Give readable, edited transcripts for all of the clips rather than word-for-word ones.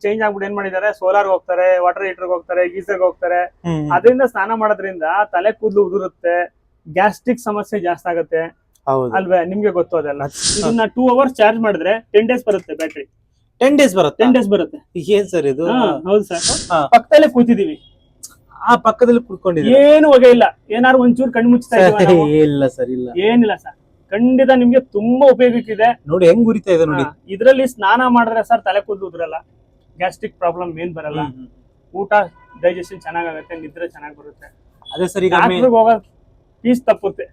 Change ಆಗ್ಬಿಟ್ಟು ಏನ್ ಮಾಡಿದ್ದಾರೆ, ಸೋಲಾರ್ ಹೋಗ್ತಾರೆ, ವಾಟರ್ ಹೀಟರ್ ಹೋಗ್ತಾರೆ, ಗೀಸರ್ ಹೋಗ್ತಾರೆ. ಅದರಿಂದ ಸ್ನಾನ ಮಾಡೋದ್ರಿಂದ ತಲೆ ಕೂದಲು ಉದುರುತ್ತೆ, ಗ್ಯಾಸ್ಟ್ರಿಕ್ ಸಮಸ್ಯೆ ಜಾಸ್ತಿ ಆಗುತ್ತೆ ಅಲ್ವೇ? ನಿಮ್ಗೆ ಗೊತ್ತು ಅದೆಲ್ಲ. ಇದನ್ನ 2 hours ಚಾರ್ಜ್ ಮಾಡಿದ್ರೆ 10 days ಬರುತ್ತೆ ಬ್ಯಾಟ್ರಿ. 10 days ಬರುತ್ತೆ. 10 days ಬರುತ್ತೆ. ಏನ್ ಸರ್ ಇದು? ಹೌದು ಸರ್. ಪಕ್ಕದಲ್ಲೇ ಕೂತಿದೀವಿ, ಆ ಪಕ್ಕದಲ್ಲಿ ಕುತ್ಕೊಂಡಿದ್ದೀವಿ, ಏನು ಹೊಗೆ ಇಲ್ಲ. ಏನಾದ್ರು ಒಂಚೂರು ಕಣ್ಣು ಮುಚ್ತಾ ಇಲ್ಲ ಸರ್, ಇಲ್ಲ ಏನಿಲ್ಲ ಸರ್. ಖಂಡಿತ ನಿಮ್ಗೆ ತುಂಬಾ ಉಪಯೋಗಕ್ಕಿದೆ. ನೋಡಿ ಹೆಂಗ್ ಉರಿತಾ ಇದೆ ನೋಡಿ. ಇದ್ರಲ್ಲಿ ಸ್ನಾನ ಮಾಡಿದ್ರೆ ಸರ್ ತಲೆ ಕೂದಲು ಉದ್ರಲ್ಲ, ಗ್ಯಾಸ್ಟ್ರಿಕ್ ಪ್ರಾಬ್ಲಮ್ ಏನ್ ಬರಲ್ಲ, ಊಟ ಡೈಜೆಷನ್ ಚೆನ್ನಾಗಾಗುತ್ತೆ, ನಿದ್ರೆ ಚೆನ್ನಾಗಿ ಬರುತ್ತೆ. ಅದೇ ಸರ್, ಈಗ ಹೋಗೋ ಪೀಸ್ ತಪ್ಪುತ್ತೆ.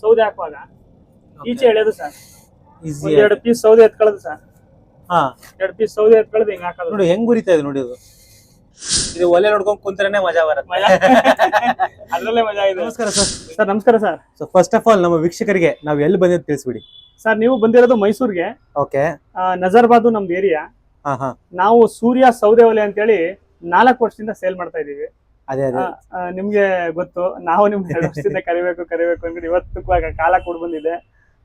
ಸೌದೆ ಹಾಕುವಾಗ ಈಚೆ ಎಳೆಯೋದು ಸರ್, 2 ಪೀಸ್ ಸೌದೆ ಎತ್ಕೊಳ್ಳೋದು ಸರ್. 2 ಪೀಸ್ ಸೌದೆ ಎತ್ಕೊಳ್ಳೋದು ಹಿಂಗ್ ಹಾಕೋದು. ನೋಡಿ ಹೆಂಗ್ ಉರಿತಾ ಇದೆ ನೋಡಿ. ಇದು ಒಲೆ ನೋಡ್ಕೊಂಡ್ ಕುಂತ್ರೇನೆ ಮಜಾ ಬರುತ್ತೆ. ಅದ್ರಲ್ಲೇ ಮಜಾ ಇದೆ. ನಮಸ್ಕಾರ ಸರ್. ಸರ್ ನಮಸ್ಕಾರ sir. So first of all ನಮ್ಮ ವೀಕ್ಷಕರಿಗೆ ನಾವು ಎಲ್ಲಿ ಬಂದಿದ್ದು ತಿಳಿಸ್ಬಿಡಿ ಸರ್. ನೀವು ಬಂದಿರೋದು ಮೈಸೂರಿಗೆ. ಓಕೆ. ನಜರ್ಬಾದು ನಮ್ದು ಏರಿಯಾ. ನಾವು ಸೂರ್ಯ ಸೌದೆ ಒಲೆ ಅಂತೇಳಿ 4 ವರ್ಷದಿಂದ ಸೇಲ್ ಮಾಡ್ತಾ ಇದೀವಿ. ಅದೇ ಅದೇ ನಿಮ್ಗೆ ಗೊತ್ತು. ನಾವು ನಿಮ್ಗೆ 2 ವರ್ಷದಿಂದ ಕರಿಬೇಕು ಅಂದ್ರೆ ಇವತ್ತು ಕಾಲ ಕೂಡ ಬಂದಿದೆ.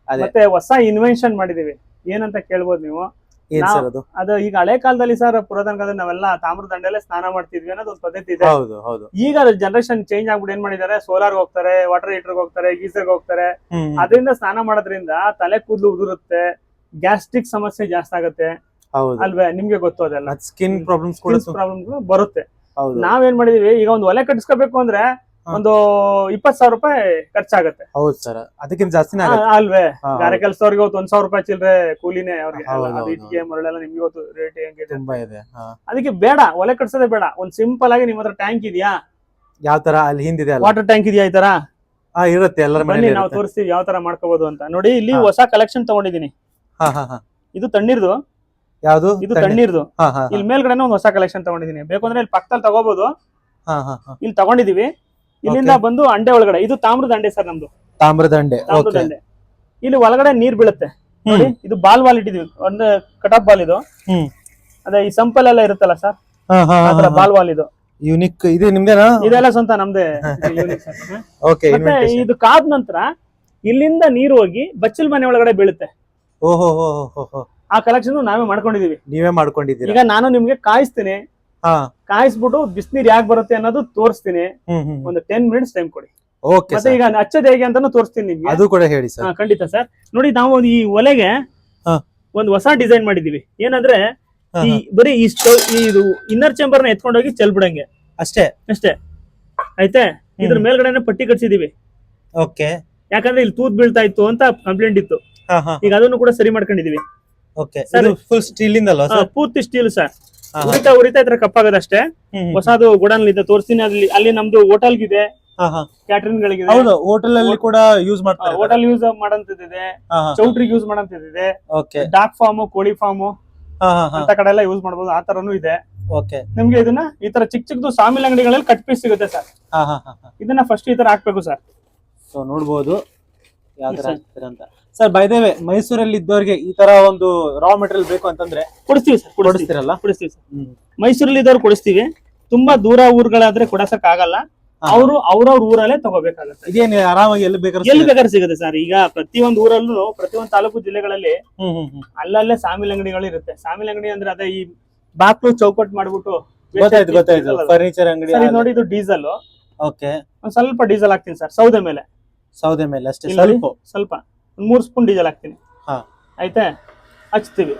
ಮತ್ತೆ ಹೊಸ ಇನ್ವೆನ್ಷನ್ ಮಾಡಿದೀವಿ. ಏನಂತ ಕೇಳ್ಬೋದು ನೀವು. ಅದು ಈಗ ಹಳೆ ಕಾಲದಲ್ಲಿ ಸರ್, ಪುರಾತನ ಕಾಲದಲ್ಲಿ ನಾವೆಲ್ಲ ತಾಮ್ರ ದಂಡೆಲೆ ಸ್ನಾನ ಮಾಡ್ತಿದ್ವಿ ಅನ್ನೋದು ಒಂದು ಪದ್ಧತಿ ಇದೆ. ಈಗ ಜನರೇಷನ್ ಚೇಂಜ್ ಆಗ್ಬಿಟ್ಟು ಏನ್ ಮಾಡಿದ್ದಾರೆ, ಸೋಲಾರ್ ಹೋಗ್ತಾರೆ, ವಾಟರ್ ಹೀಟರ್ ಹೋಗ್ತಾರೆ, ಗೀಸರ್ ಹೋಗ್ತಾರೆ. ಅದರಿಂದ ಸ್ನಾನ ಮಾಡೋದ್ರಿಂದ ತಲೆ ಕೂದಲು ಉದುರುತ್ತೆ, ಗ್ಯಾಸ್ಟ್ರಿಕ್ ಸಮಸ್ಯೆ ಜಾಸ್ತಿ ಆಗುತ್ತೆ ಅಲ್ವೇ? ನಿಮ್ಗೆ ಗೊತ್ತು ಅದೆಲ್ಲ. ಸ್ಕಿನ್ ಪ್ರಾಬ್ಲಮ್ ಬರುತ್ತೆ. ನಾವೇನ್ ಮಾಡಿದೀವಿ, ಈಗ ಒಂದು ಒಲೆ ಕಟ್ಸ್ಕೋಬೇಕು ಅಂದ್ರೆ ಒಂದು 20,000 ರೂಪಾಯಿ ಖರ್ಚಾಗತ್ತೆ. ಹೌದು ಸರ್, ಅದಕ್ಕಿಂತ ಜಾಸ್ತಿನೇ ಅಲ್ವೇ? ಗಾರೆ ಕೆಲಸದವ್ರಿಗೆ 1,000 ರೂಪಾಯಿ ಚಿಲ್ಲರೆ ಕೂಲಿನೇ ಅವ್ರಿಗೆ. ಇಟ್ಟಿಗೆ ಮರಳೆಲ್ಲ ನಿಮ್ಗೆ ಇವತ್ತು ರೇಟ್ ಹೆಂಗಿದೆ. ಅದಕ್ಕೆ ಬೇಡ ಒಲೆ ಕಟ್ಸೋದೇ ಬೇಡ. ಒಂದ್ ಸಿಂಪಲ್ ಆಗಿ ನಿಮ್ ಹತ್ರ ಟ್ಯಾಂಕ್ ಇದೆಯಾ? ಯಾವ ತರ ಅಲ್ಲಿ ಹಿಂದಿದೆ ವಾಟರ್ ಟ್ಯಾಂಕ್ ಇದೆಯಾ? ಈ ತರ ಇರುತ್ತೆ. ಎಲ್ಲರ ಮನೆಯಲ್ಲಿ ನಾವು ತೋರಿಸ್ತೀವಿ ಯಾವ ತರ ಮಾಡ್ಕೋಬಹುದು ಅಂತ. ನೋಡಿ, ಇಲ್ಲಿ ಹೊಸ ಕಲೆಕ್ಷನ್ ತಗೊಂಡಿದೀನಿ. ಇದು ತಣ್ಣೀರ್ದು. ಯಾವ್ದು? ಇದು ತಣ್ಣೀರ್ದು. ಇಲ್ಲಿ ಮೇಲ್ಗಡೆ ಒಂದು ಹೊಸ ಕಲೆಕ್ಷನ್ ತಗೊಂಡಿದೀನಿ. ಬೇಕು ಅಂದ್ರೆ ಇಲ್ಲಿ ಪಕ್ಕದಲ್ಲಿ ತಗೋಬಹುದು. ಇಲ್ಲಿ ತಗೊಂಡಿದೀವಿ. ಇಲ್ಲಿಂದ ಬಂದು ಅಂಡೆ ಒಳಗಡೆ, ಇದು ತಾಮ್ರದ ಅಂಡೆ ಸರ್ ನಮ್ದು. ತಾಮ್ರದ ಅಂಡೆ. ಇಲ್ಲಿ ಒಳಗಡೆ ನೀರ್ ಬೀಳುತ್ತೆ ನೋಡಿ. ಇದು ಬಾಲ್ ಇಟ್ಟಿದೀವಿ, ಒಂದು ಕಟಾಪ್ ಬಾಲ್ ಇದು. ಅದೇ ಈ ಸಂಪಲ್ ಎಲ್ಲ ಇರುತ್ತಲ್ಲ ಸರ್, ಬಾಲ್ ಇದು ಯೂನಿಕ್. ಇದು ನಿಮ್ದೇನಾ? ಇದೆಲ್ಲ ಸ್ವಂತ ನಮ್ದೇ. ಮತ್ತೆ ಇದು ಕಾದ ನಂತರ ಇಲ್ಲಿಂದ ನೀರು ಹೋಗಿ ಬಚ್ಚಲ್ ಮನೆ ಒಳಗಡೆ ಬೀಳುತ್ತೆ. ಆ ಕಲೆಕ್ಷನ್ ನಾವೇ ಮಾಡ್ಕೊಂಡಿದೀವಿ. ನೀವೇ ಮಾಡ್ಕೊಂಡಿದ್ದೀರಿ. ಈಗ ನಾನು ನಿಮ್ಗೆ ಕಾಯಿಸ್ತೀನಿ, ಕಾಯಿಸ್ಬಿಟ್ಟು ಬಿಸಿನೀರ್ ಯಾಕೆ ಬರುತ್ತೆ ಅನ್ನೋದು ತೋರಿಸ್ತೀನಿ. ಒಂದು 10 minutes ಟೈಮ್ ಕೊಡಿ. ಮತ್ತೆ ಈಗ ಹಚ್ಚೋದು ಹೇಗೆ ಅಂತಾನು ತೋರಿಸ್ತೀನಿ ನಿಮ್ಗೆ. ಅದು ಕೂಡ ಹೇಳಿ ಸರ್. ಖಂಡಿತ ಸರ್. ನೋಡಿ, ನಾವು ಈ ಒಲೆಗೆ ಒಂದು ಹೊಸ ಡಿಸೈನ್ ಮಾಡಿದೀವಿ. ಏನಂದ್ರೆ ಬರೀ ಇದು ಇನ್ನರ್ ಚೇಂಬರ್ ನ ಎತ್ಕೊಂಡೋಗಿ ಚೆಲ್ಬಿಡಂಗೆ ಅಷ್ಟೇ ಆಯ್ತೆ. ಇದ್ರ ಮೇಲ್ಗಡೆ ಪಟ್ಟಿ ಕಟ್ಸಿದೀವಿ. ಯಾಕಂದ್ರೆ ಇಲ್ಲಿ ತೂತ್ ಬೀಳ್ತಾ ಇತ್ತು ಅಂತ ಕಂಪ್ಲೇಂಟ್ ಇತ್ತು. ಈಗ ಅದನ್ನು ಕೂಡ ಸರಿ ಮಾಡ್ಕೊಂಡಿದೀವಿ. ಫುಲ್ ಸ್ಟೀಲ್ ಇಂದಲ್ಲ ಸರ್? ಪೂರ್ತಿ ಸ್ಟೀಲ್ ಸರ್. ಉರಿತಾ ಇದ್ರೆ ಕಪ್ಪಾಗದಷ್ಟೇ. ಹೊಸದು ಗೋಡನ್ ಇದೆ, ತೋರಿಸ್ತೀನಿ. ಅಲ್ಲಿ ನಮ್ದು ಹೋಟೆಲ್ ಇದೆ, ಕ್ಯಾಟರಿಂಗ್ ಗಳಿಗೆ. ಹೋಟೆಲ್ ಅಲ್ಲಿ ಕೂಡ ಯೂಸ್ ಮಾಡ್ತಾರೆ. ಹೋಟೆಲ್ ಯೂಸ್ ಮಾಡಂತಿದೆ, ಚೌಟ್ರಿಗೆ ಯೂಸ್ ಮಾಡಂತಿದೆ, ಡಾಕ್ ಫಾರ್ಮ್, ಕೋಳಿ ಫಾರ್ಮ್ ಅಂತ ಕಡೆ ಎಲ್ಲ ಯೂಸ್ ಮಾಡಬಹುದು. ಆ ತರನು ಇದೆ. ನಿಮ್ಗೆ ಇದನ್ನ ಈ ತರ ಚಿಕ್ಕದು ಸಾಮಿಲ್ ಅಂಗಡಿಗಳಲ್ಲಿ ಕಟ್ ಪೀಸ್ ಸಿಗುತ್ತೆ ಸರ್. ಇದನ್ನ ಫಸ್ಟ್ ಈ ತರ ಹಾಕ್ಬೇಕು ಸರ್. ನೋಡ್ಬೋದು ಯಾವ ತರ ಹಾಕ್ತೀರಾ ಅಂತ. ಸರ್, ಬೈ ದ ವೇ, ಮೈಸೂರಲ್ಲಿ ಇದ್ದವ್ರಿಗೆ ಈ ತರ ಒಂದು ರಾ ಮೆಟೀರಿಯಲ್ ಬೇಕು ಅಂತಂದ್ರೆ ಕೊಡಿಸ್ತೀವಿ ಸರ್. ಕೊಡಿಸ್ತೀರಲ್ಲ? ಕೊಡಿಸ್ತೀವಿ ಸರ್. ಮೈಸೂರಲ್ಲಿ ಇದ್ದವ್ರು ಕೊಡಿಸ್ತೀವಿ. ತುಂಬಾ ದೂರ ಊರುಗಳಾದ್ರೆ ಕೊಡಸಕ್ ಆಗಲ್ಲ. ಅವರು ಅವ್ರವ್ರ ಊರಲ್ಲೇ ತಗೋಬೇಕಾಗುತ್ತೆ. ಇದೇನು ಆರಾಮಾಗಿ ಎಲ್ಲಿ ಬೇಕಾದ್ರೆ ಸಿಗುತ್ತೆ ಸರ್. ಈಗ ಪ್ರತಿಯೊಂದು ಊರಲ್ಲೂ, ಪ್ರತಿಯೊಂದು ತಾಲೂಕು ಜಿಲ್ಲೆಗಳಲ್ಲಿ ಅಲ್ಲಲ್ಲೇ ಸಾಮಿಲ್ ಅಂಗಡಿಗಳು ಇರುತ್ತೆ. ಸಾಮಿಲ್ ಅಂಗಡಿ ಅಂದ್ರೆ ಅದೇ ಈ ಬಾಕ್ಲು ಚೌಕಟ್ ಮಾಡ್ಬಿಟ್ಟು ಗೊತ್ತಾಯ್ತು ಫರ್ನಿಚರ್ ಅಂಗಡಿ. ನೋಡಿ, ಇದು ಡೀಸೆಲ್. ಒಂದ್ ಸ್ವಲ್ಪ ಡೀಸೆಲ್ ಹಾಕ್ತೀನಿ ಸರ್. ಸೌದೆ ಮೇಲೆ ಅಷ್ಟೇ. ಸ್ವಲ್ಪ 3 ಸ್ಪೂನ್ ಡೀಸೆಲ್ ಹಾಕ್ತೀನಿ. ಆಯ್ತಾ? ಹಚ್ತೀವಿ.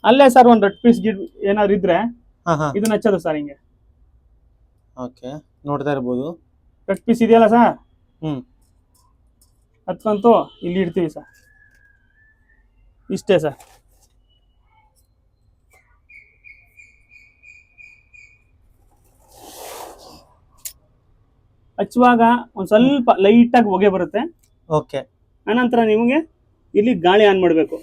ಅಲ್ಲೇ ಸರ್ ಒಂದ್ 2 ಪೀಸ್ ಗಿಡ್ ಏನಾದ್ರು ಇದ್ರೆ ಇದನ್ನ ಹಚ್ಚೋದು ಸರ್. ಹಿಂಗೆ ನೋಡ್ತಾ ಇರ್ಬೋದು. 2 ಪೀಸ್ ಇದೆಯಲ್ಲ ಸರ್, ಹತ್ಕಂತೂ ಇಲ್ಲಿ ಇಡ್ತೀವಿ ಸರ್. ಇಷ್ಟೇ ಸರ್. ಹಚ್ಚುವಾಗ ಒಂದ್ ಸ್ವಲ್ಪ ಲೈಟ್ ಆಗಿ ಹೊಗೆ ಬರುತ್ತೆ. ಅನಂತರ ನಿಮಗೆ ಇಲ್ಲಿ ಗಾಳಿ ಆನ್ ಮಾಡ್ಬೇಕು.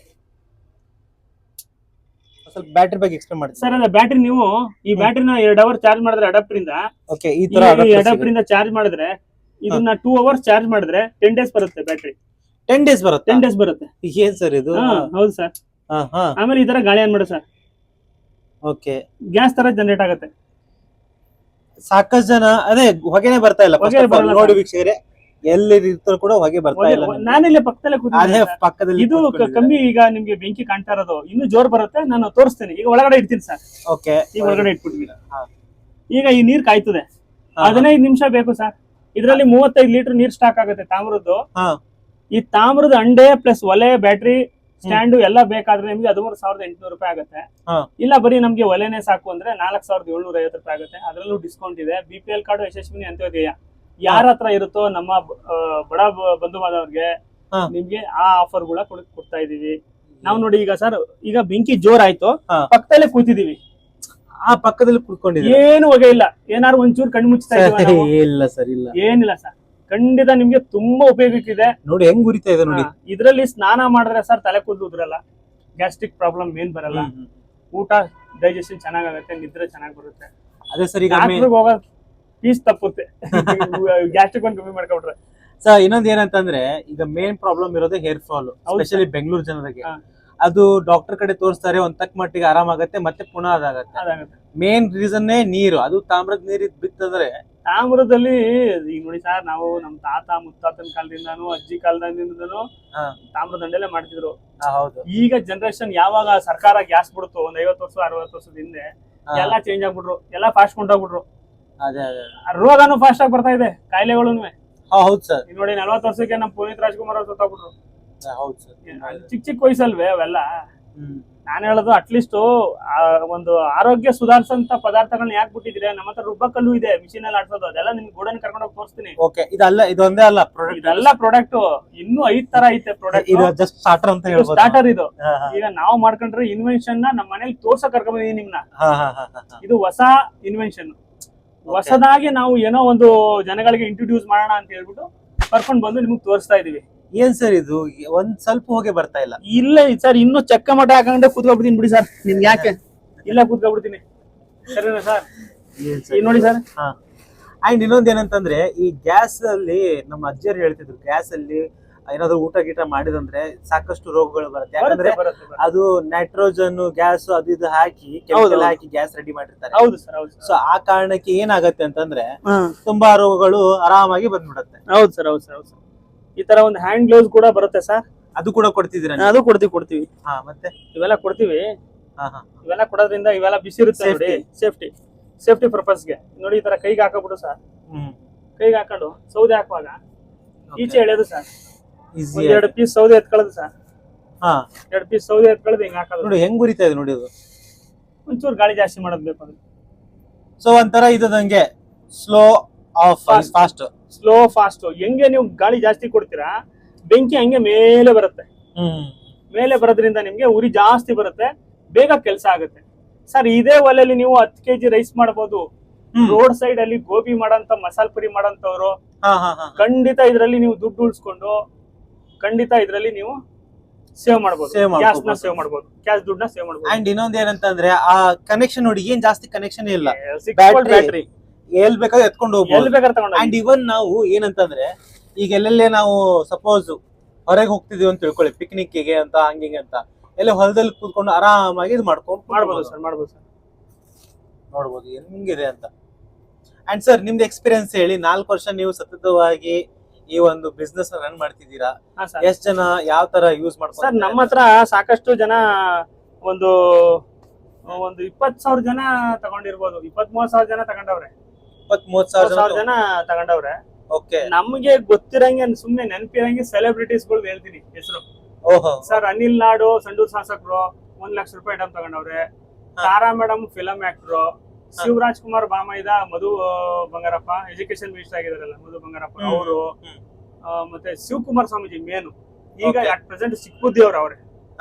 ಸ್ವಲ್ಪ ಬ್ಯಾಟರಿ ಬಗ್ಗೆ ಎಕ್ಸ್ಪ್ಲೇನ್ ಮಾಡಿ ಸರ್. ಅದೇ ಬ್ಯಾಟ್ರಿ, ನೀವು ಈ ಬ್ಯಾಟ್ರಿನ 2 hours ಚಾರ್ಜ್ ಮಾಡಿದ್ರೆ ಅಡಾಪ್ಟರ್ ಇಂದ ಚಾರ್ಜ್ ಮಾಡಿದ್ರೆ, ಇದನ್ನ 2 hours ಚಾರ್ಜ್ ಮಾಡಿದ್ರೆ 10 days ಬರುತ್ತೆ ಬ್ಯಾಟ್ರಿ. 10 days ಬರುತ್ತೆ? 10 days ಬರುತ್ತೆ. ಏನ್ ಸರ್ ಇದು? ಹೌದು ಸರ್. ಆಮೇಲೆ ಈ ತರ ಗಾಳಿ ಆನ್ ಮಾಡಿ ಸರ್. ಗ್ಯಾಸ್ ತರ ಜನರೇಟ್ ಆಗುತ್ತೆ. ಸಾಕಷ್ಟು ಜನ ಅದೇ ಹೊಗೆನೆ ಬರ್ತಾ ಇಲ್ಲ ನೋಡಿ ವೀಕ್ಷಕರೇ. ಎಲ್ಲಿ ಇರ್ತಾರೋ ಕೂಡ ಹೊಗೆ ಬರ್ತಾ ಇಲ್ಲ ನಿಮ್ಗೆ. ನಾನಿಲ್ಲೇ ಪಕ್ಕದಲ್ಲೇ ಅದೇ ಕೂತಿದ್ದೀನಿ. ಪಕ್ಕದಲ್ಲಿ ಇದು ಕಂಬಿ ಈಗ ನಿಮ್ಗೆ ಬೆಂಕಿ ಕಾಣ್ತಾ ಇರೋದು ಇನ್ನು ಜೋರ್ ಬರುತ್ತೆ, ನಾನು ತೋರಿಸ್ತೀನಿ. ಈಗ ಒಳಗಡೆ ಇಡ್ತೀನಿ ಸರ್, ಓಕೆ ಈಗ ಒಳಗಡೆ ಇಟ್ಬಿಡ್ತೀನಿ. ಹಾ. ಈಗ ಈ ನೀರ್ ಕಾಯ್ತದೆ, 15 ನಿಮಿಷ ಬೇಕು ಸರ್. ಇದ್ರಲ್ಲಿ 35 ಲೀಟರ್ ನೀರ್ ಸ್ಟಾಕ್ ಆಗುತ್ತೆ ತಾಮ್ರದ್ದು. ಹಾ. ಈ ತಾಮ್ರದ ಅಂಡೆ ಪ್ಲಸ್ ಒಲೆ, ಬ್ಯಾಟ್ರಿ, ಸ್ಟ್ಯಾಂಡು ಎಲ್ಲ ಬೇಕಾದ್ರೆ ನಿಮ್ಗೆ 13,800 ರೂಪಾಯಿ ಆಗುತ್ತೆ. ಹಾ. ಇಲ್ಲ ಬರೀ ನಮ್ಗೆ ಒಲೆನೇ ಸಾಕು ಅಂದ್ರೆ 4,750 ರೂಪಾಯಿ ಆಗುತ್ತೆ. ಅದರಲ್ಲೂ ಡಿಸ್ಕೌಂಟ್ ಇದೆ. BPL ಕಾರ್ಡ್, ಯಶಸ್ವಿನಿ ಅಂತ್ಯೋದಯ ಯಾರ ಹತ್ರ ಇರುತ್ತೋ ನಮ್ಮ ಬಡ ಬಂಧು ಬಾಂಧವರಿಗೆ ಹಾ. ನಿಮ್ಗೆ ಆ ಆಫರ್ ಗಳ ಕೊಡ್ತಾ ಇದೀವಿ ನಾವು. ನೋಡಿ ಈಗ ಸರ್, ಈಗ ಬೆಂಕಿ ಜೋರ್ ಆಯ್ತು, ಹಾ. ಪಕ್ಕದಲ್ಲೇ ಕೂತಿದೀವಿ, ಆ ಪಕ್ಕದಲ್ಲಿ ಕುತ್ಕೊಂಡಿದ್ದೀವಿ, ಏನು ಹೊಗೆ ಇಲ್ಲ. ಏನಾದ್ರು ಒಂಚೂರು ಕಣ್ಣು ಮುಚ್ಚತಾ ಇದೀವಿ ನಾವು? ಇಲ್ಲ ಸರ್ ಇಲ್ಲ, ಏನಿಲ್ಲ ಸರ್, ಖಂಡಿತ ನಿಮ್ಗೆ ತುಂಬಾ ಉಪಯೋಗಕ್ಕಿದೆ. ನೋಡಿ ಹೆಂಗ್ ಉರಿತಾ ಇದೆ ನೋಡಿ. ಇದ್ರಲ್ಲಿ ಸ್ನಾನ ಮಾಡಿದ್ರೆ ಸರ್ ತಲೆ ಕೂದಲು ಉದ್ರಲ್ಲ, ಗ್ಯಾಸ್ಟ್ರಿಕ್ ಪ್ರಾಬ್ಲಮ್ ಏನ್ ಬರಲ್ಲ, ಊಟ ಡೈಜೆಷನ್ ಚೆನ್ನಾಗಾಗತ್ತೆ, ನಿದ್ರೆ ಚೆನ್ನಾಗಿ ಬರುತ್ತೆ. ಅದೇ ಸರ್, ಈಗ ಡಾಕ್ಟ್ರಿಗೆ ಹೋಗೋ ಫೀಸ್ ತಪ್ಪುತ್ತೆ ಗ್ಯಾಸ್ಟ್ರಿಕ್ ಒಂದು ಕಮ್ಮಿ ಮಾಡ್ಕೊಂಡ್ರೆ. ಸರ್ ಇನ್ನೊಂದ್ ಏನಂತಂದ್ರೆ, ಈಗ ಮೇನ್ ಪ್ರಾಬ್ಲಮ್ ಇರೋದು ಹೇರ್ ಫಾಲ್, ಸ್ಪೆಷಲಿ ಬೆಂಗಳೂರು ಜನರಿಗೆ. ಅದು ಡಾಕ್ಟರ್ ಕಡೆ ತೋರಿಸ್ತಾರೆ, ಒಂದ್ ತಕ್ಕ ಮಟ್ಟಿಗೆ ಆರಾಮಾಗತ್ತೆ, ಮತ್ತೆ ಪುನಃ ಅದಾಗತ್ತೆ. ಮೇನ್ ರೀಸನ್ನೇ ನೀರು. ಅದು ತಾಮ್ರದ ನೀರು ಬಿತ್ತಂದ್ರೆ, ತಾಮ್ರದಲ್ಲಿ ಈಗ ನೋಡಿ ಸರ್, ನಾವು ನಮ್ ತಾತ ಮುತ್ತಾತನ ಕಾಲದಿಂದಾನು, ಅಜ್ಜಿ ಕಾಲದಿಂದನೂ ತಾಮ್ರದ ದಂಡೆಲೆ ಮಾಡ್ತಿದ್ರು. ಹೌದು. ಈಗ ಜನರೇಷನ್ ಯಾವಾಗ ಸರ್ಕಾರ ಗ್ಯಾಸ್ ಬಿಡ್ತು, ಒಂದ್ 50 ವರ್ಷ 60 ವರ್ಷದ ಹಿಂದೆ ಎಲ್ಲಾ ಚೇಂಜ್ ಆಗ್ಬಿಟ್ರು, ಎಲ್ಲಾ ಫಾಸ್ಟ್ ಕೊಂಡೋಗ್ಬಿಟ್ರು. ಅದೇ ಅದೇ, ರೋಗನು ಫಾಸ್ಟ್ ಆಗಿ ಬರ್ತಾ ಇದೆ, ಕಾಯಿಲೆಗಳು. ಹೌದು ಸರ್. ನೋಡಿ 40 ವರ್ಷಕ್ಕೆ ನಮ್ ಪುನೀತ್ ರಾಜ್ಕುಮಾರ್ ಅವ್ರು ಸತ್ತೋಗ್ಬಿಟ್ರು. ಹೌದು ಸರ್, ಚಿಕ್ಕ ಚಿಕ್ಕ ವಯಸ್ಸಲ್ವೇ ಅವೆಲ್ಲ. ನಾನ್ ಹೇಳೋದು ಅಟ್ಲೀಸ್ಟ್ ಒಂದು ಆರೋಗ್ಯ ಸುಧಾರಿಸಂತ ಪದಾರ್ಥಗಳನ್ನ ಯಾಕೆ ಬಿಟ್ಟಿದ್ರೆ, ನಮ್ಮ ಹತ್ರ ರುಬ್ಬಕಲ್ಲು ಇದೆ, ಮಿಷಿನ್ ಅಲ್ಲಿ ಆಡ್ಸೋದು, ಅದೆಲ್ಲ ನಿಮ್ಗೆ ಗೋಡನ್ ಕರ್ಕೊಂಡು ಹೋಗಿ ತೋರಿಸ್ತೀನಿ. ಓಕೆ, ಇದಲ್ಲ, ಇದೊಂದೇ ಅಲ್ಲ ಪ್ರಾಡಕ್ಟ್, ಇದೆಲ್ಲ ಪ್ರಾಡಕ್ಟ್ ಇನ್ನೂ 5 ತರ ಐತೆ ಪ್ರಾಡಕ್ಟ್. ಇದು ಜಸ್ಟ್ ಸ್ಟಾರ್ಟರ್ ಅಂತ ಹೇಳ್ಬೋದು. ಸ್ಟಾರ್ಟರ್ ಇದು. ಈಗ ನಾವು ಮಾಡ್ಕೊಂಡ್ರೆ ಇನ್ವೆನ್ಷನ್ ನ ನಮ್ಮ ಮನೇಲಿ ತೋರ್ಸಕ್ ಕರ್ಕೊಂಡ್ ಬಂದಿದ್ದೀನಿ ನಿಮ್ನ. ಇದು ಹೊಸ ಇನ್ವೆನ್ಷನ್, ಹೊಸದಾಗಿ ನಾವು ಏನೋ ಒಂದು ಜನಗಳಿಗೆ ಇಂಟ್ರೊಡ್ಯೂಸ್ ಮಾಡೋಣ ಅಂತ ಹೇಳ್ಬಿಟ್ಟು ಕರ್ಕೊಂಡ್ ಬಂದು ನಿಮ್ಗೆ ತೋರಿಸ್ತಾ ಇದೀವಿ. ಏನ್ ಸರ್ ಇದು, ಒಂದ್ ಸ್ವಲ್ಪ ಹೋಗಿ ಬರ್ತಾ ಇಲ್ಲ? ಇಲ್ಲ ಸರ್, ಇನ್ನು ಚಕ್ಕ ಮಠ ಹಾಕೊಂಡೆ ಕೂತ್ಕೊಬಿಡ್ತೀನಿ ಬಿಡಿ ಸರ್, ನಿಮ್ಗೆ ಯಾಕೆ ಇಲ್ಲ ಕೂತ್ಕೊಬಿಡ್ತೀನಿ. ಸರಿನಾ ಸರ್? ನೋಡಿ ಸರ್. ಅಂಡ್ ಇನ್ನೊಂದ್ ಏನಂತಂದ್ರೆ, ಈ ಗ್ಯಾಸ್ ಅಲ್ಲಿ ನಮ್ಮ ಅಜ್ಜಿಯರು ಹೇಳ್ತಿದ್ರು, ಗ್ಯಾಸ್ ಅಲ್ಲಿ ಏನಾದ್ರು ಊಟ ಗೀಟ ಮಾಡಿದಂದ್ರೆ ಸಾಕಷ್ಟು ರೋಗಗಳು ಬರುತ್ತೆ. ಯಾಕಂದ್ರೆ ಅದು ನೈಟ್ರೋಜನ್ ಗ್ಯಾಸ್ ಅದು ಇದು ಹಾಕಿ ಕೆಮಿಕಲ್ ಹಾಕಿ ಗ್ಯಾಸ್ ರೆಡಿ ಮಾಡಿರ್ತಾರೆ. ಹೌದು ಸರ್, ಹೌದು. ಸೊ ಆ ಕಾರಣಕ್ಕೆ ಏನಾಗತ್ತೆ ಅಂತಂದ್ರೆ, ತುಂಬಾ ರೋಗಗಳು ಆರಾಮಾಗಿ ಬಂದ್ಬಿಡುತ್ತೆ. ಹೌದು ಸರ್, ಹೌದು ಸರ್, ಹೌದು ಸರ್. ಈ ತರ ಒಂದು ಹ್ಯಾಂಡ್ ಗ್ಲೌಸ್ ಕೂಡ ಬರುತ್ತೆ ಸರ್, ಅದು ಕೂಡ ಕೊಡ್ತಿದ್ದೀರಾ? ಅದು ಕೊಡ್ತೀವಿ. ಮತ್ತೆ ಇವೆಲ್ಲ ಕೊಡ್ತೀವಿ. ಇವೆಲ್ಲ ಕೊಡೋದ್ರಿಂದ ಇವೆಲ್ಲ ಬಿಸಿ ಇರುತ್ತೆ ನೋಡಿ, ಸೇಫ್ಟಿ ಪರ್ಪಸ್ಗೆ. ನೋಡಿ ಈ ತರ ಕೈಗೆ ಹಾಕೋಬಿಡು ಸರ್, ಕೈಗೆ ಹಾಕೊಂಡು ಸೌದೆ ಹಾಕುವಾಗ ಈಚೆ ಎಳೆಯೋದು ಸರ್, 2 ಪೀಸ್ ಸೌದೆ ಎತ್ಕೊಳ್ಳೋದು ಸರ್, 2 ಪೀಸ್ ಸೌದೆ ಎತ್ಕೊಳ್ಳೋದು ಹಿಂಗ್ ಹಾಕೋದು. ನೋಡಿ ಹೆಂಗ್ ಉರಿತಾ ಇದೆ ನೋಡಿ. ಅದು ಒಂಚೂರು ಗಾಳಿ ಜಾಸ್ತಿ ಮಾಡೋದು ಬೇಕು ಅದು. ಸೊ ಒಂಥರ ಇದು ನಂಗೆ slow of fast, slow fast. ಹೆಂಗೆ ನೀವು ಗಾಳಿ ಜಾಸ್ತಿ ಕೊಡ್ತೀರಾ, ಬೆಂಕಿ ಹಂಗೆ ಮೇಲೆ ಬರುತ್ತೆ. ಮೇಲೆ ಬರೋದ್ರಿಂದ ನಿಮ್ಗೆ ಉರಿ ಜಾಸ್ತಿ ಬರುತ್ತೆ, ಬೇಗ ಕೆಲಸ ಆಗುತ್ತೆ ಸರ್. ಇದೇ ಒಲೆಯಲ್ಲಿ ನೀವು 10 kg ರೈಸ್ ಮಾಡಬಹುದು. ರೋಡ್ ಸೈಡ್ ಅಲ್ಲಿ ಗೋಬಿ ಮಾಡಂತ, ಮಸಾಲ ಪುರಿ ಮಾಡಂತವ್ರು ಖಂಡಿತ ಇದ್ರಲ್ಲಿ ನೀವು ದುಡ್ಡು ಉಳಿಸ್ಕೊಂಡು ಖಂಡಿತ ಇದ್ರಲ್ಲಿ ನೀವು ಸೇವ್ ಮಾಡಬಹುದು, ಗ್ಯಾಸ್ ನ ಸೇವ್ ಮಾಡಬಹುದು, ಗ್ಯಾಸ್ ದುಡ್ಡನ್ನ ಸೇವ್ ಮಾಡಬಹುದು. ಅಂಡ್ ಇನ್ನೊಂದ್ ಏನಂತಂದ್ರೆ, ಆ ಕನೆಕ್ಷನ್ ನೋಡಿ, ಏನ್ ಜಾಸ್ತಿ ಕನೆಕ್ಷನ್ ಇಲ್ಲ, ಬ್ಯಾಟ್ರಿ ಎಲ್ ಬೇಕಾದ್ರೆ ಎತ್ಕೊಂಡು ಹೋಗ್ಬೋದು. ಅಂಡ್ ಇವನ್ ನಾವು ಏನಂತಂದ್ರೆ, ಈಗ ಎಲ್ಲೆಲ್ಲೇ ನಾವು ಸಪೋಸ್ ಹೊರಗೆ ಹೋಗ್ತಿದೀವಿ ಅಂತ ತಿಳ್ಕೊಳ್ಳಿ, ಪಿಕ್ನಿಕ್ ಗೆ ಅಂತ ಹಂಗಿಂಗೆ ಅಂತ, ಎಲ್ಲ ಹೊಲದಲ್ಲಿ ಕೂತ್ಕೊಂಡು ಆರಾಮಾಗಿ ಇದು ಮಾಡ್ಬೋದು ಸರ್, ಮಾಡ್ಬೋದು ಸರ್. ನೋಡ್ಬೋದು ಹೆಂಗಿದೆ ಅಂತ. ಅಂಡ್ ಸರ್, ನಿಮ್ದು ಎಕ್ಸ್ಪೀರಿಯನ್ಸ್ ಹೇಳಿ. 4 ವರ್ಷ ನೀವು ಸತತವಾಗಿ ಈ ಒಂದು ಬಿಸ್ನೆಸ್ ರನ್ ಮಾಡ್ತಿದ್ದೀರಾ. ಎಷ್ಟ್ ಜನ ಯಾವ ತರ ಯೂಸ್ ಮಾಡ್ತಾರೆ ಸರ್? ನಮ್ಮ ಹತ್ರ ಸಾಕಷ್ಟು ಜನ ಒಂದು 20,000 ಜನ ತಗೊಂಡಿರ್ಬೋದು, 23,000 ಜನ ತಗೊಂಡವ್ರೆ, 23,000 ಜನ ತಗೊಂಡವ್ರೆ. ಓಕೆ. ನಮ್ಗೆ ಗೊತ್ತಿರಂಗೆ ಸುಮ್ನೆ ನೆನಪಿರಂಗೆ ಸೆಲೆಬ್ರಿಟೀಸ್ ಗಳು ಹೇಳ್ತೀನಿ ಹೆಸರು. ಓಹೋ ಸರ್, ಅನಿಲ್ ನಾಡು ಸಂಡೂರ್ ಶಾಸಕರು 1 ಲಕ್ಷ ರೂಪಾಯಿ ಐಟಮ್ ತಗೊಂಡವ್ರೆ. Tara madam film actor. Shivaraj Kumar ಬಾಮೈದ ಮಧು ಬಂಗಾರಪ್ಪ, ಎಜುಕೇಶನ್ ಮಿನಿಸ್ಟರ್ ಆಗಿದಾರಲ್ಲ ಮಧು ಬಂಗಾರಪ್ಪ ಅವರು. ಮತ್ತೆ ಶಿವಕುಮಾರ್ ಸ್ವಾಮೀಜಿ ಮೇನು. ಈಗ ಅಟ್ ಪ್ರೆಸೆಂಟ್ ಚಿಕ್ಕ ಬುದ್ಧಿ ಅವ್ರೆ.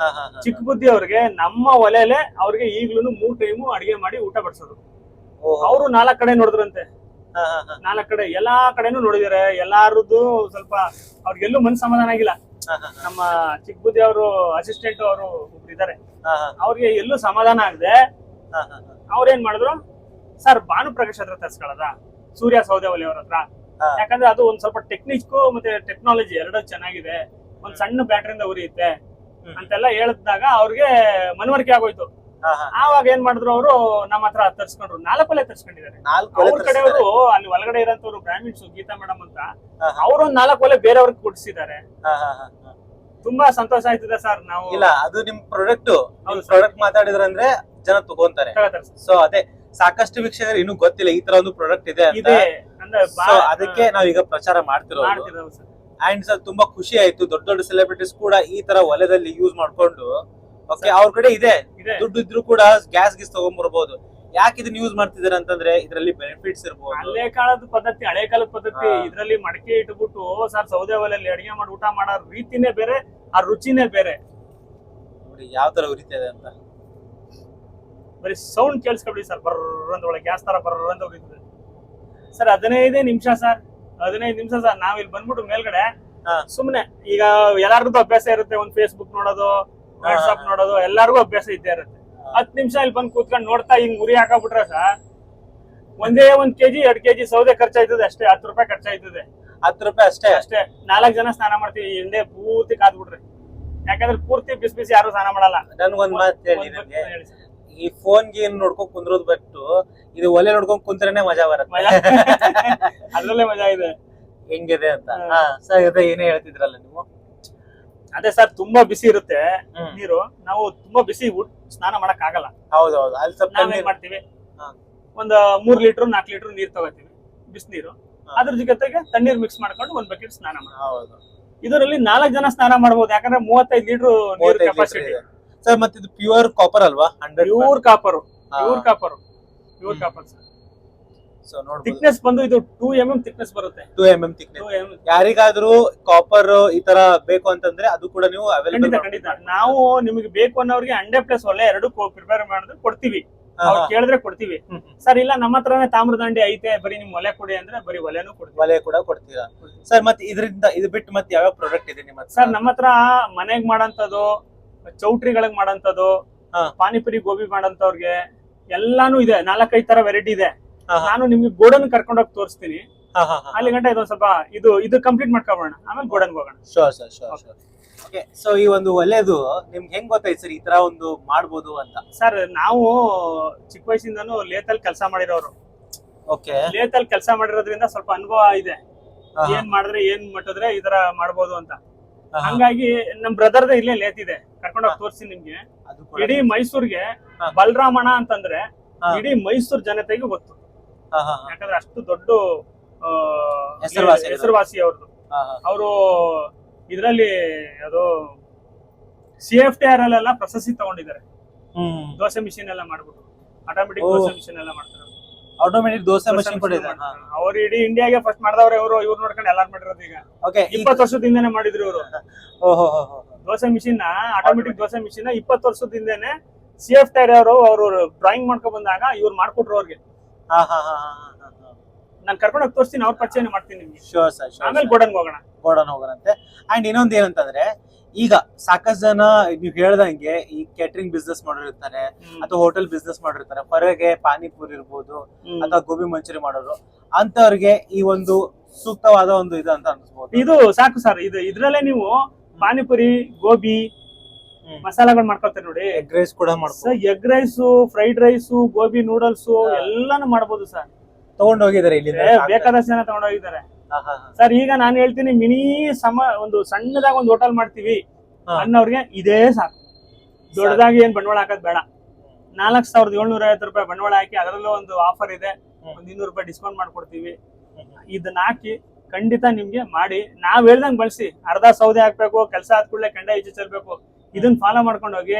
ಚಿಕ್ಕ ಬುದ್ಧಿ ಅವ್ರಿಗೆ ನಮ್ಮ ಒಲೆಲೆ ಅವ್ರಿಗೆ ಈಗ್ಲೂ 3 ಟೈಮು ಅಡಿಗೆ ಮಾಡಿ ಊಟ ಬಡಿಸೋದು. ಅವರು 4 ಕಡೆ ನೋಡಿದ್ರಂತೆ, 4 ಕಡೆ ಎಲ್ಲಾ ಕಡೆನೂ ನೋಡಿದಾರೆ. ಎಲ್ಲಾರದ್ದು ಸ್ವಲ್ಪ ಅವ್ರಿಗೆಲ್ಲೂ ಮನ್ ಸಮಾಧಾನ ಆಗಿಲ್ಲ. ನಮ್ಮ ಚಿಕ್ಕ ಬುದ್ಧಿ ಅವರು ಅಸಿಸ್ಟೆಂಟ್ ಅವರು ಒಬ್ರು ಇದಾರೆ, ಅವ್ರಿಗೆ ಎಲ್ಲೂ ಸಮಾಧಾನ ಆಗದೆ ಅವ್ರೇನ್ ಮಾಡಿದ್ರು, ಸರ್ ಭಾನುಪ್ರಕಾಶ್ ಹತ್ರ ತರ್ಸ್ಕೊಳ್ಳೋದ, ಸೂರ್ಯ ಸೌದೆ ಒಲೆ ಅವ್ರ ಹತ್ರ. ಯಾಕಂದ್ರೆ ಅದು ಒಂದ್ ಸ್ವಲ್ಪ ಟೆಕ್ನಿಕ್ ಮತ್ತೆ ಟೆಕ್ನಾಲಜಿ ಎರಡು ಚೆನ್ನಾಗಿದೆ, ಒಂದ್ ಸಣ್ಣ ಬ್ಯಾಟ್ರಿಯಿಂದ ಉರಿಯುತ್ತೆ ಅಂತೆಲ್ಲ ಹೇಳಿದಾಗ ಅವ್ರಿಗೆ ಮನವರಿಕೆ ಆಗೋಯ್ತು. ಆವಾಗ ಏನ್ ಮಾಡಿದ್ರು ಅವರು ನಮ್ಮ ಹತ್ರ ತರ್ಸ್ಕೊಂಡ್ರು 4 ಒಲೆ ತರ್ಸ್ಕೊಂಡಿದ್ದಾರೆ. ಅವ್ರ ಕಡೆಯವರು ಅಲ್ಲಿ ಒಳಗಡೆ ಇರೋಂತವ್ರು ಬ್ರಾಹ್ಮಿಣ್ಸ್ ಗೀತಾ ಮೇಡಮ್ ಅಂತ ಅವ್ರೊಂದ್ 4 ಒಲೆ ಬೇರೆಯವ್ರಿಗೆ ಕೊಡಿಸಿದ್ದಾರೆ. ತುಂಬಾ ಸಂತೋಷ ಆಯ್ತದೆ ಸರ್. ನಾವು ಇಲ್ಲ, ಅದು ನಿಮ್ ಪ್ರಾಡಕ್ಟ್ ಮಾತಾಡಿದ್ರಂದ್ರೆ ಜನ ತಗೊಂತಾರೆ. ಸೊ ಅದೇ ಸಾಕಷ್ಟು ವೀಕ್ಷಕರು ಇನ್ನೂ ಗೊತ್ತಿಲ್ಲ ಈ ತರ ಒಂದು ಪ್ರಾಡಕ್ಟ್ ಇದೆ ಅಂತ. ಅದಕ್ಕೆ ನಾವೀಗ ಪ್ರಚಾರ ಮಾಡ್ತಿರೋದು. ಅಂಡ್ ಸರ್ ತುಂಬಾ ಖುಷಿ ಆಯ್ತು, ದೊಡ್ಡ ದೊಡ್ಡ ಸೆಲೆಬ್ರಿಟೀಸ್ ಕೂಡ ಈ ತರ ಒಲೆದಲ್ಲಿ ಯೂಸ್ ಮಾಡ್ಕೊಂಡು ಓಕೆ ಅವ್ರ ಕಡೆ ಇದೆ ದುಡ್ಡು ಇದ್ರು ಕೂಡ ಗ್ಯಾಸ್ ಗೀಸ್ ತಗೊಂಡ್ಬರ್ಬೋದು. ಯಾಕೆ ಇದನ್ನ ಯೂಸ್ ಮಾಡ್ತಿದಾರೆ ಅಂತಂದ್ರೆ ಇದರಲ್ಲಿ ಬೆನಿಫಿಟ್ಸ್ ಇರ್ಬೋದು. ಹಳೆ ಕಾಲದ ಪದ್ಧತಿ ಇದ್ರಲ್ಲಿ ಮಡಕೆ ಇಟ್ಬಿಟ್ಟು ಸರ್ ಸೌದೆ ಒಲೆಯಲ್ಲಿ ಅಡಿಗೆ ಮಾಡಿ ಊಟ ಮಾಡೋ ರೀತಿನೇ ಬೇರೆ, ಆ ರುಚಿನೇ ಬೇರೆ. ನೋಡಿ ಯಾವ ತರ ಉರಿತಿದೆ ಅಂತ. ಬರೀ ಸೌಂಡ್ ಕೇಳಿಸ್ಕೊಬಿಡಿ ಸರ್, ಬರ್ರಂತ ಒಳಗೆ ಗ್ಯಾಸ್ ತರ ಬರ್ರಂತ ಉರಿತದೆ ಸರ್. 15 ನಿಮಿಷ ಸರ್, 15 ನಿಮಿಷ ಸರ್. ನಾವಿಲ್ಲಿ ಬಂದ್ಬಿಟ್ಟು ಮೇಲ್ಗಡೆ ಸುಮ್ನೆ ಈಗ ಎಲ್ಲಾರ್ಗು ಅಭ್ಯಾಸ ಇರುತ್ತೆ, ಒಂದ್ ಫೇಸ್ಬುಕ್ ನೋಡೋದು, ವಾಟ್ಸ್ಆಪ್ ನೋಡೋದು, ಎಲ್ಲಾರ್ಗು ಅಭ್ಯಾಸ ಇದ್ದೇ ಇರುತ್ತೆ. 10 ನಿಮಿಷ ಇಲ್ಲಿ ಬಂದು ಕೂತ್ಕೊಂಡು ನೋಡ್ತಾ ಹಿಂಗ್ ಉರಿ ಹಾಕಬಿಟ್ರೆ ಸರ್ ಒಂದೇ 1 kg 2 kg ಸೌದೆ ಖರ್ಚಾಯ್ತದೆ ಅಷ್ಟೇ. 10 ರೂಪಾಯಿ ಖರ್ಚಾಯ್ತದೆ. 10 ರೂಪಾಯಿ ಅಷ್ಟೇ. 4 ಜನ ಸ್ನಾನ ಮಾಡ್ತೀವಿ ಹಿಂದೆ ಪೂರ್ತಿ ಕಾದ್ಬಿಟ್ರೆ. ಯಾಕಂದ್ರೆ ಪೂರ್ತಿ ಬಿಸಿ ಯಾರು ಸ್ನಾನ ಮಾಡಲ್ಲ. ನನ್ಗೊಂದ್ ಮಾತು ಹೇಳಿ, ಈ ಫೋನ್ ಗೇಮ್ ನೋಡ್ಕೊಂಡ್ ಕುಂದ್ರೋದ್ ಬಿಟ್ಟು ಇದು ಒಲೆ ನೋಡ್ಕೊಂಡ್ ಕುಂತ್ರೇನೆ ಮಜಾ ಬರುತ್ತೆ. ಅದ್ರಲ್ಲೇ ಮಜಾ ಇದೆ ಹೆಂಗಿದೆ ಅಂತ. ಸರ್ ಏನೇ ಹೇಳ್ತಿದ್ರಲ್ಲ ನೀವು. ಅದೇ ಸರ್, ತುಂಬಾ ಬಿಸಿ ಇರುತ್ತೆ ನೀರು. ನಾವು ತುಂಬಾ ಬಿಸಿ ಸ್ನಾನ ಮಾಡಕ್ ಆಗಲ್ಲ. ಹೌದೌದು. ಅಲ್ಲಿ ಸ್ವಲ್ಪ ನಾವ್ ಏನ್ ಮಾಡ್ತೀವಿ, ಒಂದ್ 3 ಲೀಟರ್ 4 ಲೀಟರ್ ನೀರ್ ತಗೋತೀವಿ, ಬಿಸಿನೀರು. ಅದ್ರ ಜೊತೆಗೆ ತಣ್ಣೀರ್ ಮಿಕ್ಸ್ ಮಾಡ್ಕೊಂಡು 1 ಬಕೆಟ್ ಸ್ನಾನ ಮಾಡ್ತೀವಿ. ಇದರಲ್ಲಿ 4 ಜನ ಸ್ನಾನ ಮಾಡಬಹುದು. ಯಾಕಂದ್ರೆ 35 ಲೀಟರ್ ನೀರು ಕೆಪಾಸಿಟಿ. ಸರ್ ಮತ್ತೆ ಇದು ಪ್ಯೂರ್ ಕಾಪರ್ ಅಲ್ವಾ? Pure copper sir. ಸೊ ನೋಡಿ, ಥಿಕ್ನೆಸ್ ಬಂದು ಇದು 2 mm ಥಿಕ್ನೆಸ್ ಬರುತ್ತೆ. 2 mm ಥಿಕ್ನೆಸ್. ಯಾರಿಗಾದ್ರೂ ಕಾಪರ್ ಈ ತರ ಬೇಕು ಅಂತಂದ್ರೆ ಅದು ಕೂಡ ನೀವು ಅವೈಲೇಬಲ್. ಖಂಡಿತ ನಾವು ನಿಮಗೆ ಬೇಕು ಅನ್ನೋರಿಗೆ 100+ ಒಲೆ 2 ಪ್ರಿಪೇರ್ ಮಾಡಿದ್ರೆ ಕೊಡ್ತೀವಿ. ಅವ್ರು ಕೇಳಿದ್ರೆ ಕೊಡ್ತೀವಿ ಸರ್. ಇಲ್ಲ ನಮ್ಮ ಹತ್ರನೇ ತಾಮ್ರದಂಡಿ ಐತೆ, ಬರೀ ನಿಮ್ ಒಲೆ ಕೊಡಿ ಅಂದ್ರೆ ಬರೀ ಒಲೆನೂ ಕೊಡ್ತೀವಿ. ಒಲೆ ಕೂಡ ಕೊಡ್ತೀರಾ ಸರ್? ಮತ್ತೆ ಇದರಿಂದ ಇದು ಬಿಟ್ಟು ಮತ್ತೆ ಯಾವ ಪ್ರಾಡಕ್ಟ್ ಇದೆ ನಿಮ್ಮ ಹತ್ರ? ಸರ್ ನಮ್ಮ ಹತ್ರ ಮನೆಗ್ ಮಾಡಂತದ್ದು, ಚೌಟ್ರಿಗಳಿಗೆ ಮಾಡಂತದ್ದು, ಪಾನಿಪುರಿ ಗೋಬಿ ಮಾಡಂತವ್ರಿಗೆ ಎಲ್ಲಾನು ಇದೆ. 4-5 ತರ ವೆರೈಟಿ ಇದೆ. ನಾನು ನಿಮ್ಗೆ ಗೋಡನ್ ಕರ್ಕೊಂಡೋಗಿ ತೋರಿಸ್ತೀನಿ. ಅಲ್ಲಿ ಗಂಟೆ ಇದೊಂದ್ ಸ್ವಲ್ಪ ಇದು ಕಂಪ್ಲೀಟ್ ಮಾಡ್ಕೊಬೋಣ, ಆಮೇಲೆ ಗೋಡನ್ ಹೋಗೋಣ. Sure sir, sure. Okay, so ಈ ಒಂದು ಒಲೆದು ನಿಮ್ಗೆ ಹೆಂಗ್ ಗೊತ್ತಾಯ್ತು ಸರ್ ಈ ತರ ಒಂದು ಮಾಡ್ಬೋದು ಅಂತ? ಸರ್ ನಾವು ಚಿಕ್ಕ ವಯಸ್ಸಿಂದಾನು ಲೇತಲ್ಲಿ ಕೆಲಸ ಮಾಡಿರೋರು. ಓಕೆ, ಲೇತಲ್ಲಿ ಕೆಲಸ ಮಾಡಿರೋದ್ರಿಂದ ಸ್ವಲ್ಪ ಅನುಭವ ಇದೆ. ಏನ್ ಮಾಡಿದ್ರೆ ಏನ್ ಮಟ್ಟಿದ್ರೆ ಈ ತರ ಮಾಡ್ಬೋದು ಅಂತ. ಹಂಗಾಗಿ ನಮ್ ಬ್ರದರ್ದ ಇಲ್ಲೇ ಲೇತಿದೆ, ಕರ್ಕೊಂಡೋಗಿ ತೋರಿಸಿ ನಿಮ್ಗೆ. ಇಡೀ ಮೈಸೂರ್ಗೆ ಬಲರಾಮಣ ಅಂತಂದ್ರೆ ಇಡೀ ಮೈಸೂರು ಜನತೆಗೆ ಗೊತ್ತು. ಯಾಕಂದ್ರೆ ಅಷ್ಟು ದೊಡ್ಡ ಹೆಸರುವಾಸಿ ಅವ್ರದ್ದು. ಅವರು ಇದ್ರಲ್ಲಿ ಅದು CFTR ಅಲ್ಲೆಲ್ಲ ಪ್ರಶಸ್ತಿ ತಗೊಂಡಿದ್ದಾರೆ. ದೋಸೆ ಮಿಷಿನ್ ಎಲ್ಲ ಮಾಡ್ಬಿಟ್ಟು ಆಟೋಮೆಟಿಕ್ ದೋಸೆ ಮಿಷಿನ್ ಎಲ್ಲ ಮಾಡ್ತಾರೆ. ಆಟೋಮೆಟಿಕ್ ದೋಸೆ ಮಿಷಿನ್ ಕೂಡ ಇದೆ. ಅವ್ರು ಇಡೀ ಇಂಡಿಯಾಗೆ ಫಸ್ಟ್ ಮಾಡಿದವ್ರೆ ಇವ್ರು ನೋಡ್ಕೊಂಡು ಎಲ್ಲಾರು ಮಾಡಿರೋದು. ಈಗ 20 ವರ್ಷದಿಂದನೇ ಮಾಡಿದ್ರು ಇವರು dosa machine. Automatic dosa machine 20 ವರ್ಷದಿಂದನೇ CFTR ಅವರು ಡ್ರಾಯಿಂಗ್ ಮಾಡ್ಕೊಂಡ್ ಬಂದಾಗ ಇವ್ರು ಮಾಡ್ಕೊಟ್ರು ಅವ್ರಿಗೆ. ನಾನು ಕರ್ಕೊಂಡೋಗಿ ತೋರಿಸ್ತೀನಿ, ಅವ್ರ ಪರಿಚಯ ಮಾಡ್ತೀನಿ ನಿಮ್ಗೆ. Sure sir. ಆಮೇಲೆ ಗೋಡನ್ ಹೋಗೋಣಂತೆ. ಅಂಡ್ ಇನ್ನೊಂದ್ ಏನಂತಂದ್ರೆ, ಈಗ ಸಾಕಷ್ಟು ಜನ ನೀವು ಹೇಳ್ದಂಗೆ ಈ ಕ್ಯಾಟರಿಂಗ್ ಬಿಸ್ನೆಸ್ ಮಾಡಿರ್ತಾರೆ ಅಥವಾ ಹೋಟೆಲ್ ಬಿಸ್ನೆಸ್ ಮಾಡಿರ್ತಾರೆ. ಹೊರಗೆ ಪಾನಿಪುರಿ ಇರ್ಬೋದು ಅಥವಾ ಗೋಬಿ ಮಂಚೂರಿ ಮಾಡೋರು, ಅಂತವ್ರಿಗೆ ಈ ಒಂದು ಸೂಕ್ತವಾದ ಒಂದು ಇದು ಅಂತ ಅನ್ಸ್ಬೋದು. ಇದು ಸಾಕು ಸರ್. ಇದ್ರಲ್ಲೇ ನೀವು ಪಾನಿಪುರಿ, ಗೋಬಿ ಮಸಾಲಾಗಳು ಮಾಡ್ಕೊಳ್ತಾರೆ ನೋಡಿ. ಎಗ್ ರೈಸ್ ಕೂಡ ಮಾಡ್ಬೋದು. Egg rice, fried rice, gobi noodles ಎಲ್ಲಾನು ಮಾಡ್ಬೋದು ಸರ್. ತಗೊಂಡೋಗಿದ್ದಾರೆ ಇಲ್ಲಿ ಬೇಕಾದಷ್ಟು ಜನ ತಗೊಂಡೋಗಿದ್ದಾರೆ ಸರ್. ಈಗ ನಾನು ಹೇಳ್ತೀನಿ, ಒಂದು ಸಣ್ಣದಾಗ ಒಂದು ಹೋಟೆಲ್ ಮಾಡ್ತೀವಿ ಅನ್ನೋರ್ಗೆ ಇದೇ ಸಾಕು. ದೊಡ್ಡದಾಗಿ ಏನ್ ಬಂಡವಾಳ ಹಾಕೋದ್ ಬೇಡ. 4750 ರೂಪಾಯಿ ಬಂಡವಾಳ ಹಾಕಿ ಅದರಲ್ಲೂ ಒಂದು ಆಫರ್ ಇದೆ, ಒಂದು 200 ರೂಪಾಯಿ ಡಿಸ್ಕೌಂಟ್ ಮಾಡ್ಕೊಡ್ತೀವಿ. ಇದನ್ನ ಹಾಕಿ ಖಂಡಿತ ನಿಮ್ಗೆ ಮಾಡಿ, ನಾವ್ ಹೇಳ್ದಂಗ್ ಬಳಸಿ. ಅರ್ಧ ಸೌದೆ ಹಾಕ್ಬೇಕು, ಕೆಲಸ ಆದ ಕೂಡಲೇ ಕೆಂಡ ಈಚೆ ಚೆಲ್ಬೇಕು. ಇದನ್ನ ಫಾಲೋ ಮಾಡ್ಕೊಂಡು ಹೋಗಿ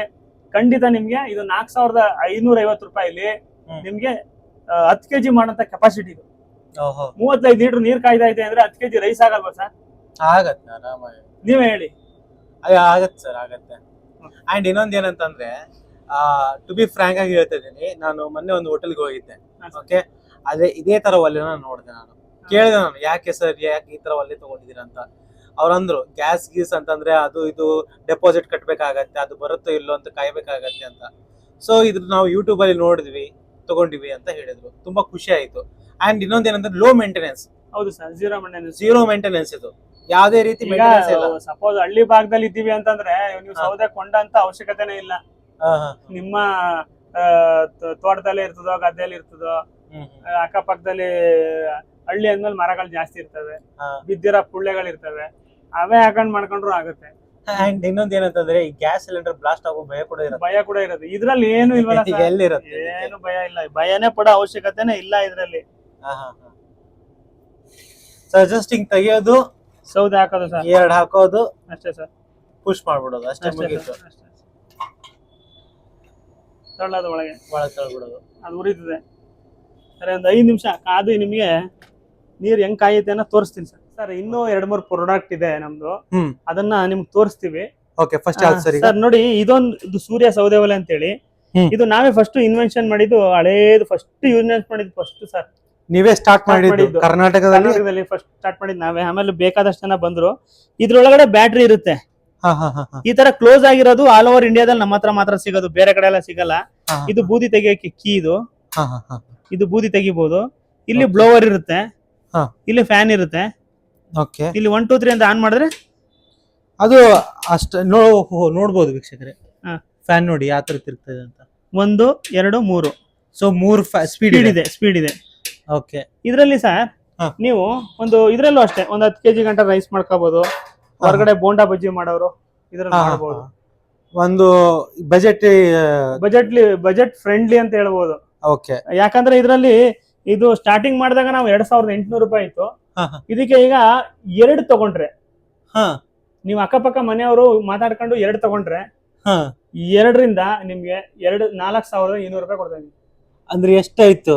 ಖಂಡಿತ ನಿಮ್ಗೆ ಇದು 4550 ರೂಪಾಯಿಲಿ ನಿಮ್ಗೆ 10 kg ಮಾಡಂತ ಕೆಪಾಸಿಟಿ ಇದು. 35 ಲೀಟರ್ ನೀರ್ ಕಾಯ್ತಾ ಇದೆ ಅಂದ್ರೆ 10 kg ರೈಸ್ ಆಗಲ್ವಾ ಸರ್? ಆಗತ್ತೆ, ಆರಾಮಾಗಿ. ನೀವೇ ಹೇಳಿ. ಆಗತ್ತೆ ಸರ್, ಆಗತ್ತೆ. ಅಂಡ್ ಇನ್ನೊಂದ್ ಏನಂತಂದ್ರೆ, ಟು ಬಿ ಫ್ರಾಂಕ್ ಆಗಿ ಹೇಳ್ತಾ ಇದೀನಿ, ನಾನು ಮೊನ್ನೆ ಒಂದು ಹೋಟೆಲ್ಗೆ ಹೋಗಿದ್ದೆ. ಓಕೆ, ಅದೇ ಇದೇ ತರ ಒಲೆನ ನೋಡಿದೆ. ನಾನು ಕೇಳಿದೆ, ನಾನು ಯಾಕೆ ಈ ತರ ಒಲೆ ತಗೊಂಡಿದ್ದೀರಾ ಅಂತ. ಅವ್ರಂದ್ರು ಗ್ಯಾಸ್ ಗೀಸ್ ಅಂತಂದ್ರೆ ಅದು ಇದು ಡೆಪಾಸಿಟ್ ಕಟ್ಬೇಕಾಗತ್ತೆ, ಅದು ಬರುತ್ತೋ ಇಲ್ಲೋ ಅಂತ ಕಾಯ್ಬೇಕಾಗತ್ತೆ ಅಂತ. ಸೊ ಇದ್ರ ನಾವು ಯೂಟ್ಯೂಬ್ ಅಲ್ಲಿ ನೋಡಿದ್ವಿ, ತಗೊಂಡಿವಿ ಅಂತ ಹೇಳಿದ್ರು. ತುಂಬಾ ಖುಷಿ ಆಯ್ತು. ಅಂಡ್ ಇನ್ನೊಂದ್ ಏನಂದ್ರೆ ಲೋ ಮೇಂಟೆನೆನ್ಸ್. ಹೌದು ಸರ್, ಝೀರೋ ಮೇಂಟೆನೆನ್ಸ್ ಇದು. ಯಾವ್ದೇ ರೀತಿ ಮೇಂಟೆನೆನ್ಸ್ ಇಲ್ಲ. ಸಪೋಸ್ ಹಳ್ಳಿ ಭಾಗದಲ್ಲಿ ಇದ್ದೀವಿ ಅಂತಂದ್ರೆ ನೀವು ಸೌದೆ ಕೊಂಡಂತ ಅವಶ್ಯಕತೆನೇ ಇಲ್ಲ. ನಿಮ್ಮ ತೋಟದಲ್ಲೇ ಇರ್ತದೋ ಗದ್ದೆಯಲ್ಲಿ ಇರ್ತದೋ, ಅಕ್ಕಪಕ್ಕದಲ್ಲಿ ಹಳ್ಳಿ ಅಂದ್ಮೇಲೆ ಮರಗಳು ಜಾಸ್ತಿ ಇರ್ತವೆ, ಬಿದ್ದಿರೋ ಪುಳ್ಳೆಗಳು ಇರ್ತವೆ, ಅವೇ ಹಾಕೊಂಡ್ ಮಾಡ್ಕೊಂಡ್ರು ಆಗುತ್ತೆ. ಅಂಡ್ ಇನ್ನೊಂದ್ ಏನಂತಂದ್ರೆ ಈ ಗ್ಯಾಸ್ ಸಿಲಿಂಡರ್ ಬ್ಲಾಸ್ಟ್ ಆಗೋ ಭಯ ಕೂಡ ಇರೋದು. ಇದ್ರಲ್ಲಿ ಏನು ಇಲ್ವಲ್ಲ sir? ಎಲ್ಲಿರುತ್ತೆ ಏನು ಭಯ ಇಲ್ಲ, ಭಯನೇ ಪಡೋ ಅವಶ್ಯಕತೆನೇ ಇಲ್ಲ ಇದ್ರಲ್ಲಿ. ಜಸ್ಟ್ ಹಿಂಗ್ ತೆಗಿಯೋದು, ಸೌದೆ ಹಾಕೋದು ಸರ್, 2 ಹಾಕೋದು ಅಷ್ಟೇ ಸರ್, ಪುಷ್ ಮಾಡ್ಬಿಡೋದು ಅಷ್ಟೇ, ಮುಗೀತು. ತಳ್ಳೋದು ಒಳಗೆ ತಳ್ಬಿಡೋದು, ಅದು ಉರಿತದೆ. ಸರಿ, ಒಂದು 5 ನಿಮಿಷ ಕಾದು ನಿಮ್ಗೆ ನೀರ್ ಹೆಂಗ್ ಕಾಯುತ್ತೆ ಅನ್ನೋ ತೋರಿಸ್ತೀನಿ ಸರ್. ಸರ್ ಇನ್ನೂ 2-3 ಪ್ರಾಡಕ್ಟ್ ಇದೆ ನಮ್ದು, ಅದನ್ನ ನಿಮ್ಗೆ ತೋರಿಸ್ತೀವಿ. ಓಕೆ, ಫಸ್ಟ್ ಯಾವ್ದು ಸರ್? ಸರ್ ನೋಡಿ, ಇದು ಸೂರ್ಯ ಸೌದೆ ಒಲೆ ಅಂತೇಳಿ, ಇದು ನಾವೇ ಫಸ್ಟ್ ಇನ್ವೆನ್ಷನ್ ಮಾಡಿದ್ದು, ಹಳೇದು ಫಸ್ಟ್ ಯೂಸ್ ಮಾಡಿದ್ದು ಫಸ್ಟ್ ಸರ್. ನೀವೇ ಸ್ಟಾರ್ಟ್ ಮಾಡಿದ್ದು ಕರ್ನಾಟಕದಲ್ಲಿ? ಫಸ್ಟ್ ಸ್ಟಾರ್ಟ್ ಮಾಡಿದ್ದು ನಾವೇ. ಆಮೇಲೆ ಬೇಕಾದಷ್ಟು ಜನ ಬಂದ್ರು. ಇದ್ರೊಳಗಡೆ ಬ್ಯಾಟ್ರಿ ಇರುತ್ತೆ. ಈ ತರ ಕ್ಲೋಸ್ ಆಗಿರೋದು ಆಲ್ ಓವರ್ ಇಂಡಿಯಾದಲ್ಲಿ ನಮ್ಮ ಹತ್ರ ಮಾತ್ರ ಸಿಗೋದು, ಬೇರೆ ಕಡೆ ಎಲ್ಲ ಸಿಗಲ್ಲ. ಇದು ಬೂದಿ ತೆಗಿಯೋಕೆ ಕೀ, ಇದು ಬೂದಿ ತೆಗಿಬಹುದು. ಇಲ್ಲಿ ಬ್ಲೋವರ್ ಇರುತ್ತೆ, ಇಲ್ಲಿ ಫ್ಯಾನ್ ಇರುತ್ತೆ. ಇಲ್ಲಿ 1 2 3 ಅಂತ ಆನ್ ಮಾಡಿದ್ರೆ ಅದು ಅಷ್ಟ ನೋಡ್ಬೋದು ವೀಕ್ಷಕರೇ. ಫ್ಯಾನ್ ನೋಡಿ ಯಾವ ತರ ತಿರುಗ್ತದೆ ಅಂತ. 1 2 3, ಸೊ 3 ಸ್ಪೀಡ್ ಇದೆ. ಓಕೆ, ಇದ್ರಲ್ಲಿ ಸರ್ ನೀವು ಇದ್ರಲ್ಲೂ ಅಷ್ಟೇ ಒಂದು 10 kg ಗಂಟ ರೈಸ್ ಮಾಡ್ಕೋಬಹುದು. ಹೊರಗಡೆ ಬೋಂಡಾ ಬಜ್ಜಿ ಮಾಡೋರು ಇದ್ರಲ್ಲಿ ಮಾಡಬಹುದು. ಒಂದು ಬಜೆಟ್ ಫ್ರೆಂಡ್ಲಿ ಅಂತ ಹೇಳ್ಬೋದು. ಓಕೆ, ಯಾಕಂದ್ರೆ ಇದ್ರಲ್ಲಿ ಇದು ಸ್ಟಾರ್ಟಿಂಗ್ ಮಾಡಿದಾಗ ನಾವು 2800 ರೂಪಾಯಿ ಇತ್ತು. ಇದಕ್ಕೆ ಈಗ 2 ತಗೊಂಡ್ರೆ, ನೀವು ಅಕ್ಕಪಕ್ಕ ಮನೆಯವರು ಮಾತಾಡ್ಕೊಂಡು 2 ತಗೊಂಡ್ರೆ 2ರಿಂದ ನಿಮ್ಗೆ 4200 ರೂಪಾಯಿ ಕೊಡ್ತಾ ಇದೀವಿ. ಅಂದ್ರೆ ಎಷ್ಟಾಯ್ತು?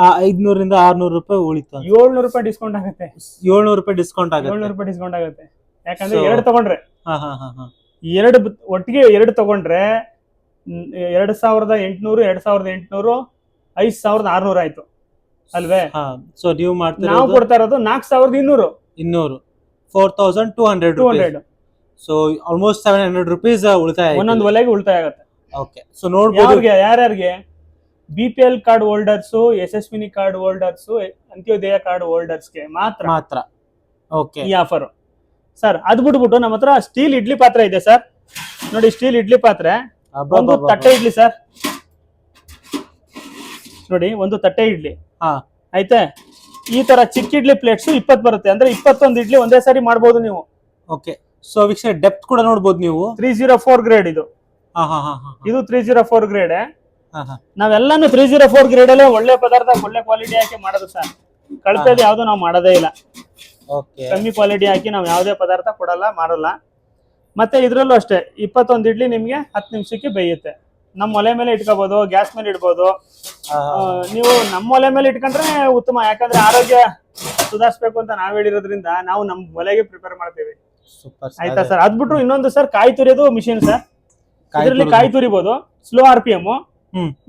500 ರಿಂದ 600 ರೂಪಾಯಿ ಉಳಿತು. 700 ರೂಪಾಯಿ ಡಿಸ್ಕೌಂಟ್ ಆಗುತ್ತೆ. 700 ರೂಪಾಯಿ ಡಿಸ್ಕೌಂಟ್ ಆಗುತ್ತೆ. 700 ರೂಪಾಯಿ ಡಿಸ್ಕೌಂಟ್ ಆಗುತ್ತೆ. ಯಾಕಂದ್ರೆ 2 ತಗೊಂಡ್ರೆ, 2 ಒಟ್ಟಿಗೆ 2 ತಗೊಂಡ್ರೆ 2800 5600 ಆಯ್ತು ಅಲ್ವೇ? ಸೊ ನೀವು ನಾವು ಕೊಡ್ತಾ ಇರೋದು 4200 4200. ಸೊ ಆಲ್ಮೋಸ್ಟ್ 700 ರೂಪೀಸ್ ಉಳಿತಾಯ, ಒಂದೊಂದು ಒಲೆಗೆ ಉಳಿತಾಯ ಆಗುತ್ತೆ. ಓಕೆ, ಸೊ ನೋಡ್ಬೋದು ಯಾರ್ಯಾರಿಗೆ BPL card holders, Yashasvini card holders, Antyodaya card ಹೋಲ್ಡರ್ಸ್ಗೆ ಮಾತ್ರ ಓಕೆ ಈ ಆಫರ್ ಸರ್. ಅದ್ ಬಿಟ್ಬಿಟ್ಟು ನಮ್ಮ ಹತ್ರ ಸ್ಟೀಲ್ ಇಡ್ಲಿ ಪಾತ್ರೆ ಇದೆ ಸರ್. ನೋಡಿ, ಸ್ಟೀಲ್ ಇಡ್ಲಿ ಪಾತ್ರೆ, ಒಂದು ತಟ್ಟೆ ಇಡ್ಲಿ ಸರ್. ನೋಡಿ, ಒಂದು ತಟ್ಟೆ ಇಡ್ಲಿ ಆಯ್ತೆ. ಈ ತರ ಚಿಕ್ಕ ಇಡ್ಲಿ ಪ್ಲೇಟ್ಸ್ 20 ಬರುತ್ತೆ. ಅಂದ್ರೆ 21 ಇಡ್ಲಿ ಒಂದೇ ಸಾರಿ ಮಾಡಬಹುದು ನೀವು. ಓಕೆ, ಸೊ ವೀಕ್ಷಣೆ ಡೆಪ್ತ್ ಕೂಡ ನೋಡಬಹುದು ನೀವು. 304 ಗ್ರೇಡ್ ಇದು. ಇದು 304 ಗ್ರೇಡ್. ನಾವೆಲ್ಲಾನು 304 ಗ್ರೇಡ್ ಅಲ್ಲೇ ಒಳ್ಳೆ ಪದಾರ್ಥ, ಒಳ್ಳೆ ಕ್ವಾಲಿಟಿ ಹಾಕಿ ಮಾಡೋದು ಸರ್. ಕಳಪೆದು ಯಾವ್ದು ನಾವು ಮಾಡೋದೇ ಇಲ್ಲ. ಕಮ್ಮಿ ಕ್ವಾಲಿಟಿ ಹಾಕಿ ನಾವು ಯಾವುದೇ ಪದಾರ್ಥ ಮಾಡಲ್ಲ. ಮತ್ತೆ ಇದ್ರಲ್ಲೂ ಅಷ್ಟೇ 21 ಇಡ್ಲಿ ನಿಮ್ಗೆ 10 ನಿಮಿಷಕ್ಕೆ ಬೇಯುತ್ತೆ. ನಮ್ಮ ಒಲೆ ಮೇಲೆ ಇಟ್ಕೋಬಹುದು, ಗ್ಯಾಸ್ ಮೇಲೆ ಇಡ್ಬೋದು. ನೀವು ನಮ್ಮ ಒಲೆ ಮೇಲೆ ಇಟ್ಕೊಂಡ್ರೆ ಉತ್ತಮ. ಯಾಕಂದ್ರೆ ಆರೋಗ್ಯ ಸುಧಾರಿಸಬೇಕು ಅಂತ ನಾವ್ ಹೇಳಿರೋದ್ರಿಂದ ನಾವು ನಮ್ ಒಲೆಗೆ ಪ್ರಿಪೇರ್ ಮಾಡ್ತೀವಿ. ಆಯ್ತಾ ಸರ್? ಅದ್ಬಿಟ್ರು ಇನ್ನೊಂದು ಸರ್, ಕಾಯಿ ತುರಿಯೋದು ಮಿಷಿನ್ ಸರ್. ಇದರಲ್ಲಿ ಕಾಯಿ ತುರಿಬಹುದು, ಸ್ಲೋ RPM.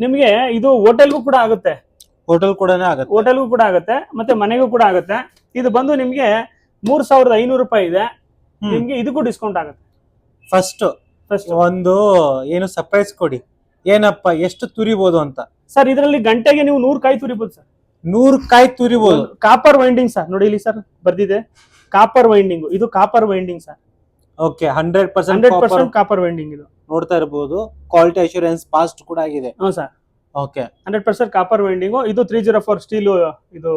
ನಿಮ್ಗೆ ಇದು ಹೋಟೆಲ್ಗೂ ಕೂಡ ಆಗುತ್ತೆ. ಹೋಟೆಲ್ಗೂ ಕೂಡ ಆಗುತ್ತೆ, ಮತ್ತೆ ಮನೆಗೂ ಕೂಡ ಆಗುತ್ತೆ. ಇದು ಬಂದು ನಿಮ್ಗೆ 3500 ರೂಪಾಯಿ ಇದೆ. ನಿಮ್ಗೆ ಇದಕ್ಕೂ ಡಿಸ್ಕೌಂಟ್ ಆಗುತ್ತೆ. ಫಸ್ಟ್ ಒಂದು ಏನು ಸರ್ಪ್ರೈಸ್ ಕೊಡಿ, ಏನಪ್ಪ ಎಷ್ಟು ತುರಿಬಹುದು ಅಂತ ಸರ್. ಇದರಲ್ಲಿ ಗಂಟೆಗೆ ನೀವು 100 ಕಾಯಿ ತುರಿಬಹುದು ಸರ್. 100 ಕಾಯಿ ತುರಿಬಹುದು. Copper winding sir. ನೋಡಿ ಇಲ್ಲಿ ಸರ್ ಬರ್ದಿದೆ, ಕಾಪರ್ ವೈಂಡಿಂಗ್. ಇದು copper winding sir. Okay, 100% copper winding. ಇದು ನೋಡ್ತಾ ಇರಬಹುದು. ಕ್ವಾಲಿಟಿ ಅಶ್ಯೂರೆನ್ಸ್ ಪಾಸ್ಟ್ ಕೂಡ ಆಗಿದೆ. ಸರ್. Okay, 100% copper winding. ಇದು 304 ಸ್ಟೀಲ್ ಇದು.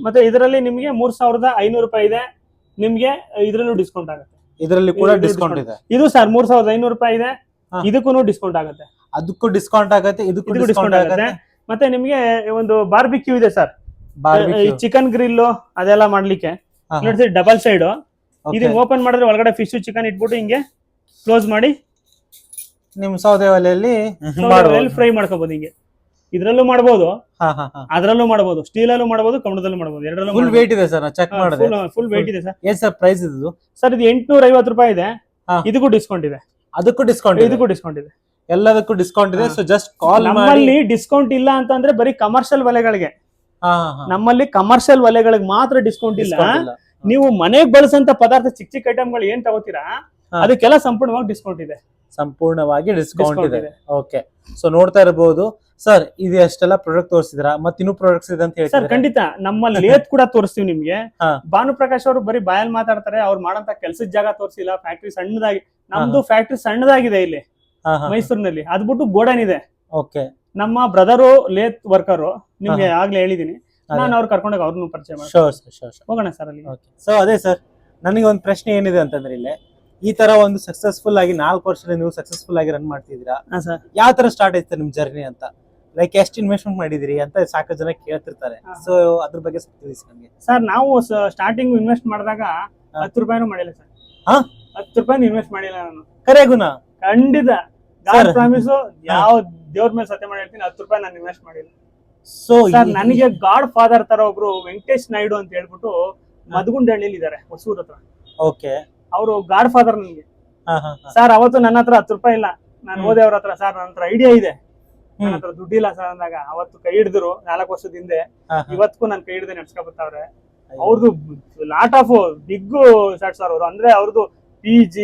ಮತ್ತೆ ಇದರಲ್ಲಿ ನಿಮ್ಗೆ 3500 ರೂಪಾಯಿ ಇದೆ. ನಿಮ್ಗೆ ಇದ್ರಲ್ಲೂ ಡಿಸ್ಕೌಂಟ್ ಆಗುತ್ತೆ. ಇದರಲ್ಲಿ ಕೂಡ ಡಿಸ್ಕೌಂಟ್ ಇದೆ. ಇದು ಸರ್ 3500 ರೂಪಾಯಿ ಇದೆ. ಇದಕ್ಕೂ ಡಿಸ್ಕೌಂಟ್ ಆಗುತ್ತೆ. ಅದಕ್ಕೂ ಡಿಸ್ಕೌಂಟ್ ಆಗುತ್ತೆ, ಇದಕ್ಕೂ ಡಿಸ್ಕೌಂಟ್ ಆಗುತ್ತೆ. ಮತ್ತೆ ನಿಮ್ಗೆ ಒಂದು ಬಾರ್ಬಿಕ್ಯೂ ಇದೆ ಸರ್. ಚಿಕನ್ ಗ್ರಿಲ್ ಅದೆಲ್ಲ ಮಾಡ್ಲಿಕ್ಕೆ ನೋಡಿ, ಡಬಲ್ ಸೈಡ್. ಇದನ್ನ ಓಪನ್ ಮಾಡಿದ್ರೆ ಒಳಗಡೆ ಫಿಶ್ ಚಿಕನ್ ಇಟ್ಬಿಟ್ಟು ಹಿಂಗೆ ಕ್ಲೋಸ್ ಮಾಡಿ ನಿಮ್ ಸೌದೆ ಒಲೆಯಲ್ಲಿ ಫ್ರೈ ಮಾಡ್ಕೋಬಹುದು. ಹಿಂಗೆ ಇದ್ರಲ್ಲೂ ಮಾಡಬಹುದು, ಅದ್ರಲ್ಲೂ ಮಾಡಬಹುದು, ಸ್ಟೀಲ್ ಅಲ್ಲೂ ಮಾಡಬಹುದು, ಕನ್ನಡದಲ್ಲೂ ಮಾಡಬಹುದು. ಎರಡರಲ್ಲೂ ಫುಲ್ ವೇಟ್ ಇದೆ ಸರ್. ಚೆಕ್ ಮಾಡಿದ್ರೆ ಫುಲ್ ವೇಟ್ ಇದೆ ಸರ್. ಏನ್ ಸರ್ ಪ್ರೈಸ್ ಇದು? ಸರ್ ಇದು 850 ರೂಪಾಯಿ ಇದೆ. ಇದಕ್ಕೂ ಡಿಸ್ಕೌಂಟ್ ಇದೆ. ಅದಕ್ಕೂ ಡಿಸ್ಕೌಂಟ್, ಇದಕ್ಕೂ ಡಿಸ್ಕೌಂಟ್ ಇದೆ. ಎಲ್ಲದಕ್ಕೂ ಡಿಸ್ಕೌಂಟ್ ಇದೆ. ಸೊ ಜಸ್ಟ್ ಕಾಲ್ ಮಾಡಿ. ನಮ್ಮಲ್ಲಿ ಡಿಸ್ಕೌಂಟ್ ಇಲ್ಲ ಅಂತಂದ್ರೆ ಬರೀ ಕಮರ್ಷಿಯಲ್ ಒಲೆಗಳಿಗೆ. ನಮ್ಮಲ್ಲಿ ಕಮರ್ಷಿಯಲ್ ಒಲೆಗಳಿಗೆ ಮಾತ್ರ ಡಿಸ್ಕೌಂಟ್ ಇಲ್ಲ. ನೀವು ಮನೆಗೆ ಬಳಸಂತ ಪದಾರ್ಥ ಚಿಕ್ಕ ಚಿಕ್ಕ ಐಟಮ್ಗಳು ಏನ್ ತಗೋತೀರಾ ಅದಕ್ಕೆಲ್ಲ ಸಂಪೂರ್ಣವಾಗಿ ಡಿಸ್ಕೌಂಟ್ ಇದೆ. ಸಂಪೂರ್ಣವಾಗಿ ಡಿಸ್ಕೌಂಟ್ ಇದೆ. ಓಕೆ, ಸೊ ನೋಡ್ತಾ ಇರಬಹುದು ಸರ್. ಇದು ಅಷ್ಟೆಲ್ಲ ಪ್ರಾಡಕ್ಟ್ ತೋರಿಸಿದ್ರ, ಮತ್ತೆ ಇನ್ನೂ ಪ್ರಾಡಕ್ಟ್ಸ್ ಇದೆ ಅಂತ ಹೇಳಿ ಸರ್? ಖಂಡಿತ ನಮ್ಮಲ್ಲಿ ಲೇತ್ ಕೂಡ ತೋರಿಸ್ತೀವಿ ನಿಮ್ಗೆ. ಭಾನುಪ್ರಕಾಶ್ ಅವರು ಬರೀ ಬಾಯಲ್ಲಿ ಮಾತಾಡ್ತಾರೆ. ಅವ್ರು ಮಾಡಂತ ಕೆಲ್ಸದ ಜಾಗ ತೋರಿಸಿಲ್ಲ. ಫ್ಯಾಕ್ಟ್ರಿ ಸಣ್ಣದಾಗಿ, ನಮ್ದು ಫ್ಯಾಕ್ಟ್ರಿ ಸಣ್ಣದಾಗಿದೆ ಇಲ್ಲಿ. ಮೈಸೂರಿನಲ್ಲಿ. ಅದ್ ಬಿಟ್ಟು ಗೋಡನ್ ಇದೆ. ಓಕೆ. ನಮ್ಮ ಬ್ರದರು ಲೇತ್ ವರ್ಕರು, ನಿಮ್ಗೆ ಆಗ್ಲೇ ಹೇಳಿದೀನಿ, ನಾನು ಅವ್ರು ಕರ್ಕೊಂಡೋಗಿ ಅವ್ರನ್ನು ಪರಿಚಯ ಮಾಡಿ ಹೋಗೋಣ ಸರ್ ಅಲ್ಲಿ. ಸೊ ಅದೇ ಸರ್, ನನಗೆ ಒಂದು ಪ್ರಶ್ನೆ ಏನಿದೆ ಅಂತಂದ್ರೆ, ಇಲ್ಲಿ ಈ ತರ ಒಂದು ಸಕ್ಸಸ್ಫುಲ್ ಆಗಿ 4 ವರ್ಷ ನೀವು ಸಕ್ಸಸ್ಫುಲ್ ಆಗಿ ರನ್ ಮಾಡ್ತಿದ್ದೀರಾ, ಯಾವ ತರ ಸ್ಟಾರ್ಟ್ ಆಯ್ತು ನಿಮ್ ಜರ್ನಿ ಅಂತ, ಲೈಕ್ ಎಷ್ಟು ಇನ್ವೆಸ್ಟ್ಮೆಂಟ್ ಮಾಡಿದಿರಿ ಅಂತ ಸಾಕಷ್ಟು ಜನ ಕೇಳ್ತಿರ್ತಾರೆ. ಸೊ ಅದ್ರ ಬಗ್ಗೆ ತಿಳಿಸಿ ನಮ್ಗೆ. ಸರ್ ನಾವು ಸ್ಟಾರ್ಟಿಂಗ್ ಇನ್ವೆಸ್ಟ್ ಮಾಡಿದಾಗ 10 ರೂಪಾಯಿನೂ ಮಾಡಿಲ್ಲ ಸರ್. 10 ರೂಪಾಯಿ ಇನ್ವೆಸ್ಟ್ ಮಾಡಿಲ್ಲ ನಾನು. ಕರೆಗುನಾ? ಖಂಡಿತ, ಪ್ರಾಮಿಸ್, ಯಾವ ದೇವ್ರ ಮೇಲೆ ಸತ್ಯ ಮಾಡಿ ಹೇಳ್ತೀನಿ, 10 ರೂಪಾಯಿ ನಾನು ಇನ್ವೆಸ್ಟ್ ಮಾಡಿಲ್ಲ. ಸೊ ನನಗೆ ಗಾಡ್ ಫಾದರ್ ತರ ಒಬ್ರು ವೆಂಕಟೇಶ್ ನಾಯ್ಡು ಅಂತ ಹೇಳ್ಬಿಟ್ಟು ಮದಗುಂಡಹಳ್ಳಿಲಿ ಇದಾರೆ, ಹೊಸೂರ್ ಹತ್ರ. ಓಕೆ. ಅವರು ಗಾಡ್ ಫಾದರ್ ನನಗೆ. ಸರ್ ಅವತ್ತು ನನ್ನ ಹತ್ರ 10 ರೂಪಾಯಿ ಇಲ್ಲ, ನಾನು ಹೋದೆ ಅವ್ರ ಹತ್ರ, ಸರ್ ನನ್ನ ಹತ್ರ ಐಡಿಯಾ ಇದೆ, ನನ್ನ ಹತ್ರ ದುಡ್ಡಿಲ್ಲ ಸರ್ ಅಂದಾಗ ಅವತ್ತು ಕೈ ಹಿಡಿದ್ರು. 4 ವರ್ಷದ ಹಿಂದೆ, ಇವತ್ತಿಗೂ ನಾನು ಕೈ ಹಿಡಿದೆ ನಡ್ಸ್ಕೊಬತ್ತವ್ರೆ. ಅವ್ರದ್ದು ಲಾಟ್ ಆಫ್ ಬಿಗ್ ಸೆಟ್ಸ್ ಅವರು, ಅಂದ್ರೆ ಅವ್ರದ್ದು PG,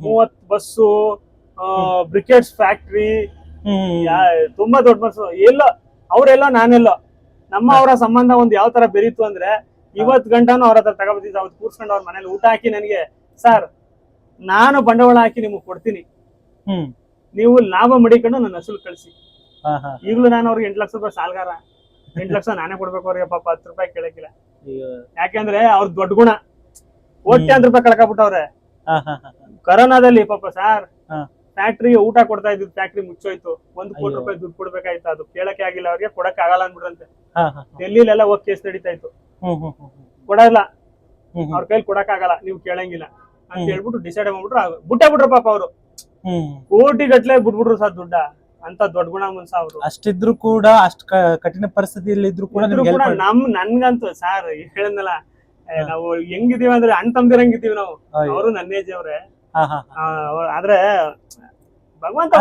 30 ಬಸ್ಸು, ಬ್ರಿಕೆಟ್ಸ್ ಫ್ಯಾಕ್ಟ್ರಿ, ತುಂಬಾ ದೊಡ್ಡ ಬಸ್ಸು. ಎಲ್ಲೋ ಅವ್ರೆಲ್ಲೋ ನಾನೆಲ್ಲೋ, ನಮ್ಮ ಅವರ ಸಂಬಂಧ ಒಂದು ಯಾವ ತರ ಬೆರೀತು ಅಂದ್ರೆ, ಇವತ್ ಗಂಟನೂ ಅವ್ರ ಹತ್ರ ತಗೋಬತ್ತಿದ್ದೆ. ಅವತ್ತು ಕೂರ್ಸ್ಕೊಂಡು ಅವ್ರ ಮನೇಲಿ ಊಟ ಹಾಕಿ ನನಗೆ, ಸರ್ ನಾನು ಬಂಡವಾಳ ಹಾಕಿ ನಿಮ್ಗೆ ಕೊಡ್ತೀನಿ, ನೀವು ಲಾಭ ಮಡಿಕೊಂಡು ನನ್ನ ಹಸಲು ಕಳಿಸಿ. ಈಗಲೂ ನಾನು ಅವ್ರಿಗೆ 8 ಲಕ್ಷ ರೂಪಾಯಿ ಸಾಲ್ಗಾರ, 8 ಲಕ್ಷ ನಾನೇ ಕೊಡ್ಬೇಕು ಅವ್ರಿಗೆ. ಪಾಪ 10 ರೂಪಾಯಿ ಕೇಳಕ್ಕಿಲ್ಲ. ಯಾಕೆಂದ್ರೆ ಅವ್ರ ದೊಡ್ಡ ಗುಣ, ಕೋಟ್ಯಾಂತರ ರೂಪಾಯಿ ಕಳ್ಕೊಬಿಟ್ಟವ್ರೆ ಕರೋನಾದಲ್ಲಿ. ಪಾಪ ಸರ್, ಫ್ಯಾಕ್ಟ್ರಿ ಊಟ ಕೊಡ್ತಾ ಇದ್ದಿದ್ದು ಫ್ಯಾಕ್ಟ್ರಿ ಮುಚ್ಚೋಯ್ತು. 1 ಕೋಟಿ ರೂಪಾಯಿ ದುಡ್ಡು ಕೊಡ್ಬೇಕಾಯ್ತು, ಅದು ಕೇಳಕ್ಕೆ ಆಗಿಲ್ಲ ಅವ್ರಿಗೆ, ಕೊಡಕ್ಕೆ ಆಗಲ್ಲ ಅನ್ಬಿಟ್ರಂತೆ. ಡೆಲ್ಲಿಲೆಲ್ಲ ಹೋಗಿ ಕೇಸ್ ನಡೀತಾ ಇತ್ತು, ಕೊಡಲ್ಲ, ಅವ್ರ ಕೈಲಿ ಕೊಡಕ್ ಆಗಲ್ಲ, ನೀವು ಕೇಳಂಗಿಲ್ಲ ಅಂತ ಹೇಳ್ಬಿಟ್ಟು ಡಿಸೈಡ್ ಮಾಡ್ಬಿಟ್ರು, ಬಿಟ್ಟಾಬಿಟ್ರು ಪಾಪ ಅವರು. ಕೋಟಿ ಗಟ್ಲೆ ಬಿಟ್ಬಿಟ್ರು ಸರ್ ದುಡ್ಡ. ಅಂತ ದೊಡ್ಡ ಗುಣ ಮನ್ಸ ಅವರು. ಅಷ್ಟಿದ್ರು ಕೂಡ, ಅಷ್ಟ್ ಕಠಿಣ ಪರಿಸ್ಥಿತಿಯಲ್ಲಿ ಇದ್ರು ಕೂಡ ನನ್ಗಂತೂ ಸರ್ ಹೇಳದ್ನಲ್ಲ, ನಾವು ಹೆಂಗಿದೀವಿ ಅಂದ್ರೆ ಅಣ್ಣ ತಮ್ದಿರಂಗಿದೀವಿ ನಾವು. ಅವರು ನನ್ನ ಏಜ್ ಅವ್ರೆ. ಆದ್ರೆ ಭಗವಂತ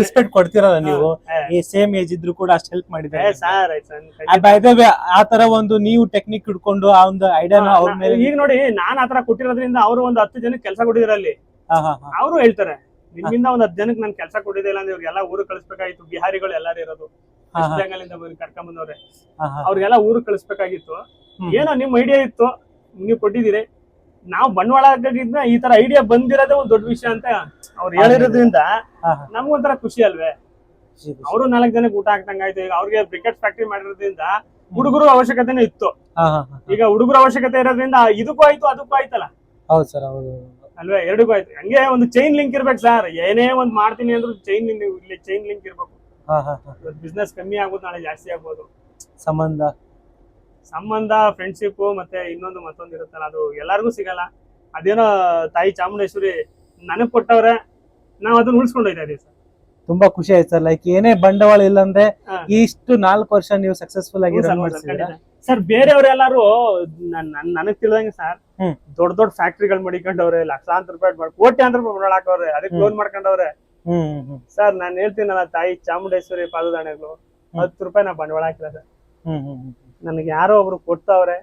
ರೆಸ್ಪೆಕ್ಟ್ ಕೊಡ್ತಿರಲ್ಲ ನೀವು, ಈ ಸೇಮ್ ಏಜ್ ಇದ್ರು ಕೂಡ ಅಷ್ಟು ಹೆಲ್ಪ್ ಮಾಡಿದ್ದಾರೆ ಆ ತರ ಒಂದು ನೀವು ಟೆಕ್ನಿಕ್ ಹಿಡ್ಕೊಂಡು ಆ ಒಂದು ಐಡಿಯಾನ ಅವ್ರ ಮೇಲೆ. ಈಗ ನೋಡಿ, ನಾನ್ ಆತರ ಕೊಟ್ಟಿರೋದ್ರಿಂದ ಅವರು ಒಂದು 10 ಜನಕ್ಕೆ ಕೆಲಸ ಕೊಟ್ಟಿದ್ರು ಅಲ್ಲಿ. ಅವರು ಹೇಳ್ತಾರೆ, ನಿಮ್ಮಿಂದ ಒಂದು 10 ಜನಕ್ಕೆ ನಾನು ಕೆಲಸ ಕೊಟ್ಟಿದ್ದಿಲ್ಲ ಅಂದ್ರೆ ಇವ್ರಿಗೆಲ್ಲ ಊರಿಗೆ ಕಳಿಸ್ಬೇಕಾಗಿತ್ತು. ಬಿಹಾರಿಗಳು ಎಲ್ಲಾರು ಇರೋದು, ವೆಸ್ಟ್ ಬೆಂಗಾಲ್ ಇಂದ ಕರ್ಕೊಂಡ್ ಬಂದವ್ರೆ, ಅವ್ರಿಗೆಲ್ಲ ಊರಿಗೆ ಕಳಿಸ್ಬೇಕಾಗಿತ್ತು. ಏನೋ ನಿಮ್ ಐಡಿಯಾ ಇತ್ತು, ನೀವು ಕೊಟ್ಟಿದ್ದೀರಿ. ನಾವು ಬಂಡವಾಳ ಹಾಕಿದ್ನ ಈ ತರ ಐಡಿಯಾ ಬಂದಿರೋದೇ ಒಂದು ದೊಡ್ಡ ವಿಷಯ ಅಂತ ಅವ್ರು ಹೇಳಿರೋದ್ರಿಂದ ನಮ್ಗೊಂಥರ ಖುಷಿ ಅಲ್ವೇ. ಅವರು 4 ಜನಕ್ಕೆ ಊಟ ಹಾಕ್ದಂಗಾಯ್ತು. ಈಗ ಅವ್ರಿಗೆ ಬ್ರಿಕೆಟ್ ಫ್ಯಾಕ್ಟ್ರಿ ಮಾಡಿರೋದ್ರಿಂದ ಹುಡುಗರು ಅವಶ್ಯಕತೆನೂ ಇತ್ತು. ಈಗ ಹುಡುಗರ ಅವಶ್ಯಕತೆ ಇರೋದ್ರಿಂದ ಇದಕ್ಕೂ ಆಯ್ತು, ಅದಕ್ಕೂ ಆಯ್ತಲ್ಲ. ಹೌದು ಸರ್, ಹೌದು ಅಲ್ವೇ, ಎರಡಕ್ಕೂ ಆಯ್ತು. ಹಂಗೆ ಒಂದು ಚೈನ್ ಲಿಂಕ್ ಇರ್ಬೇಕು ಸರ್. ಏನೇ ಒಂದ್ ಮಾಡ್ತೀನಿ ಅಂದ್ರೂ ಚೈನ್ ಲಿಂಕ್ ಇರ್ಬೇಕು. ಬಿಸ್ನೆಸ್ ಕಮ್ಮಿ ಆಗೋದು, ನಾಳೆ ಜಾಸ್ತಿ ಆಗ್ಬೋದು. ಸಂಬಂಧ ಫ್ರೆಂಡ್ಶಿಪ್ ಮತ್ತೆ ಮತ್ತೊಂದು ಇರುತ್ತಲ್ಲ, ಅದು ಎಲ್ಲರಿಗೂ ಸಿಗಲ್ಲ. ಅದೇನೋ ತಾಯಿ ಚಾಮುಂಡೇಶ್ವರಿ ನನಗ್ ಕೊಟ್ಟವ್ರೆ, ನಾವ್ ಅದನ್ನ ಉಳಿಸ್ಕೊಂಡು ಹೋಯ್ತಾ ಇದೀವಿ ಸರ್. ತುಂಬಾ ಖುಷಿ ಆಯ್ತು ಸರ್. ಲೈಕ್ ಏನೇ ಬಂಡವಾಳ ಇಲ್ಲ ಅಂದ್ರೆ ಇಷ್ಟು 4 ವರ್ಷ ನೀವು ಸಕ್ಸಸ್ಫುಲ್ ಆಗಿ ರನ್ ಮಾಡ್ತಿದ್ದೀರಾ ಸರ್. ಬೇರೆಯವರೆಲ್ಲಾರು ನನಗ್ ತಿಳಿದಂಗೆ ಸರ್, ದೊಡ್ಡ ಫ್ಯಾಕ್ಟ್ರಿಗಳು ಮಡಿಕೊಂಡವ್ರೆ, ಲಕ್ಷಾಂತರ ರೂಪಾಯಿ ಕೋಟ್ಯಾಂತರ ರೂಪಾಯಿ ಬಂಡವಾಳ ಹಾಕವ್ರೆ, ಅದಕ್ಕೆ ಲೋನ್ ಮಾಡ್ಕೊಂಡವ್ರೆ. ಸರ್ ನಾನ್ ಹೇಳ್ತೀನಲ್ಲ, ತಾಯಿ ಚಾಮುಂಡೇಶ್ವರಿ ಪಾದದಾಣೆಗಳು, 10 ರೂಪಾಯಿ ನಾ ಬಂಡವಾಳ ಹಾಕಿಲ್ಲ ಸರ್. ನನಗೆ ಯಾರೋ ಒಬ್ರು ಕೊಡ್ತಾವ್ರೆ,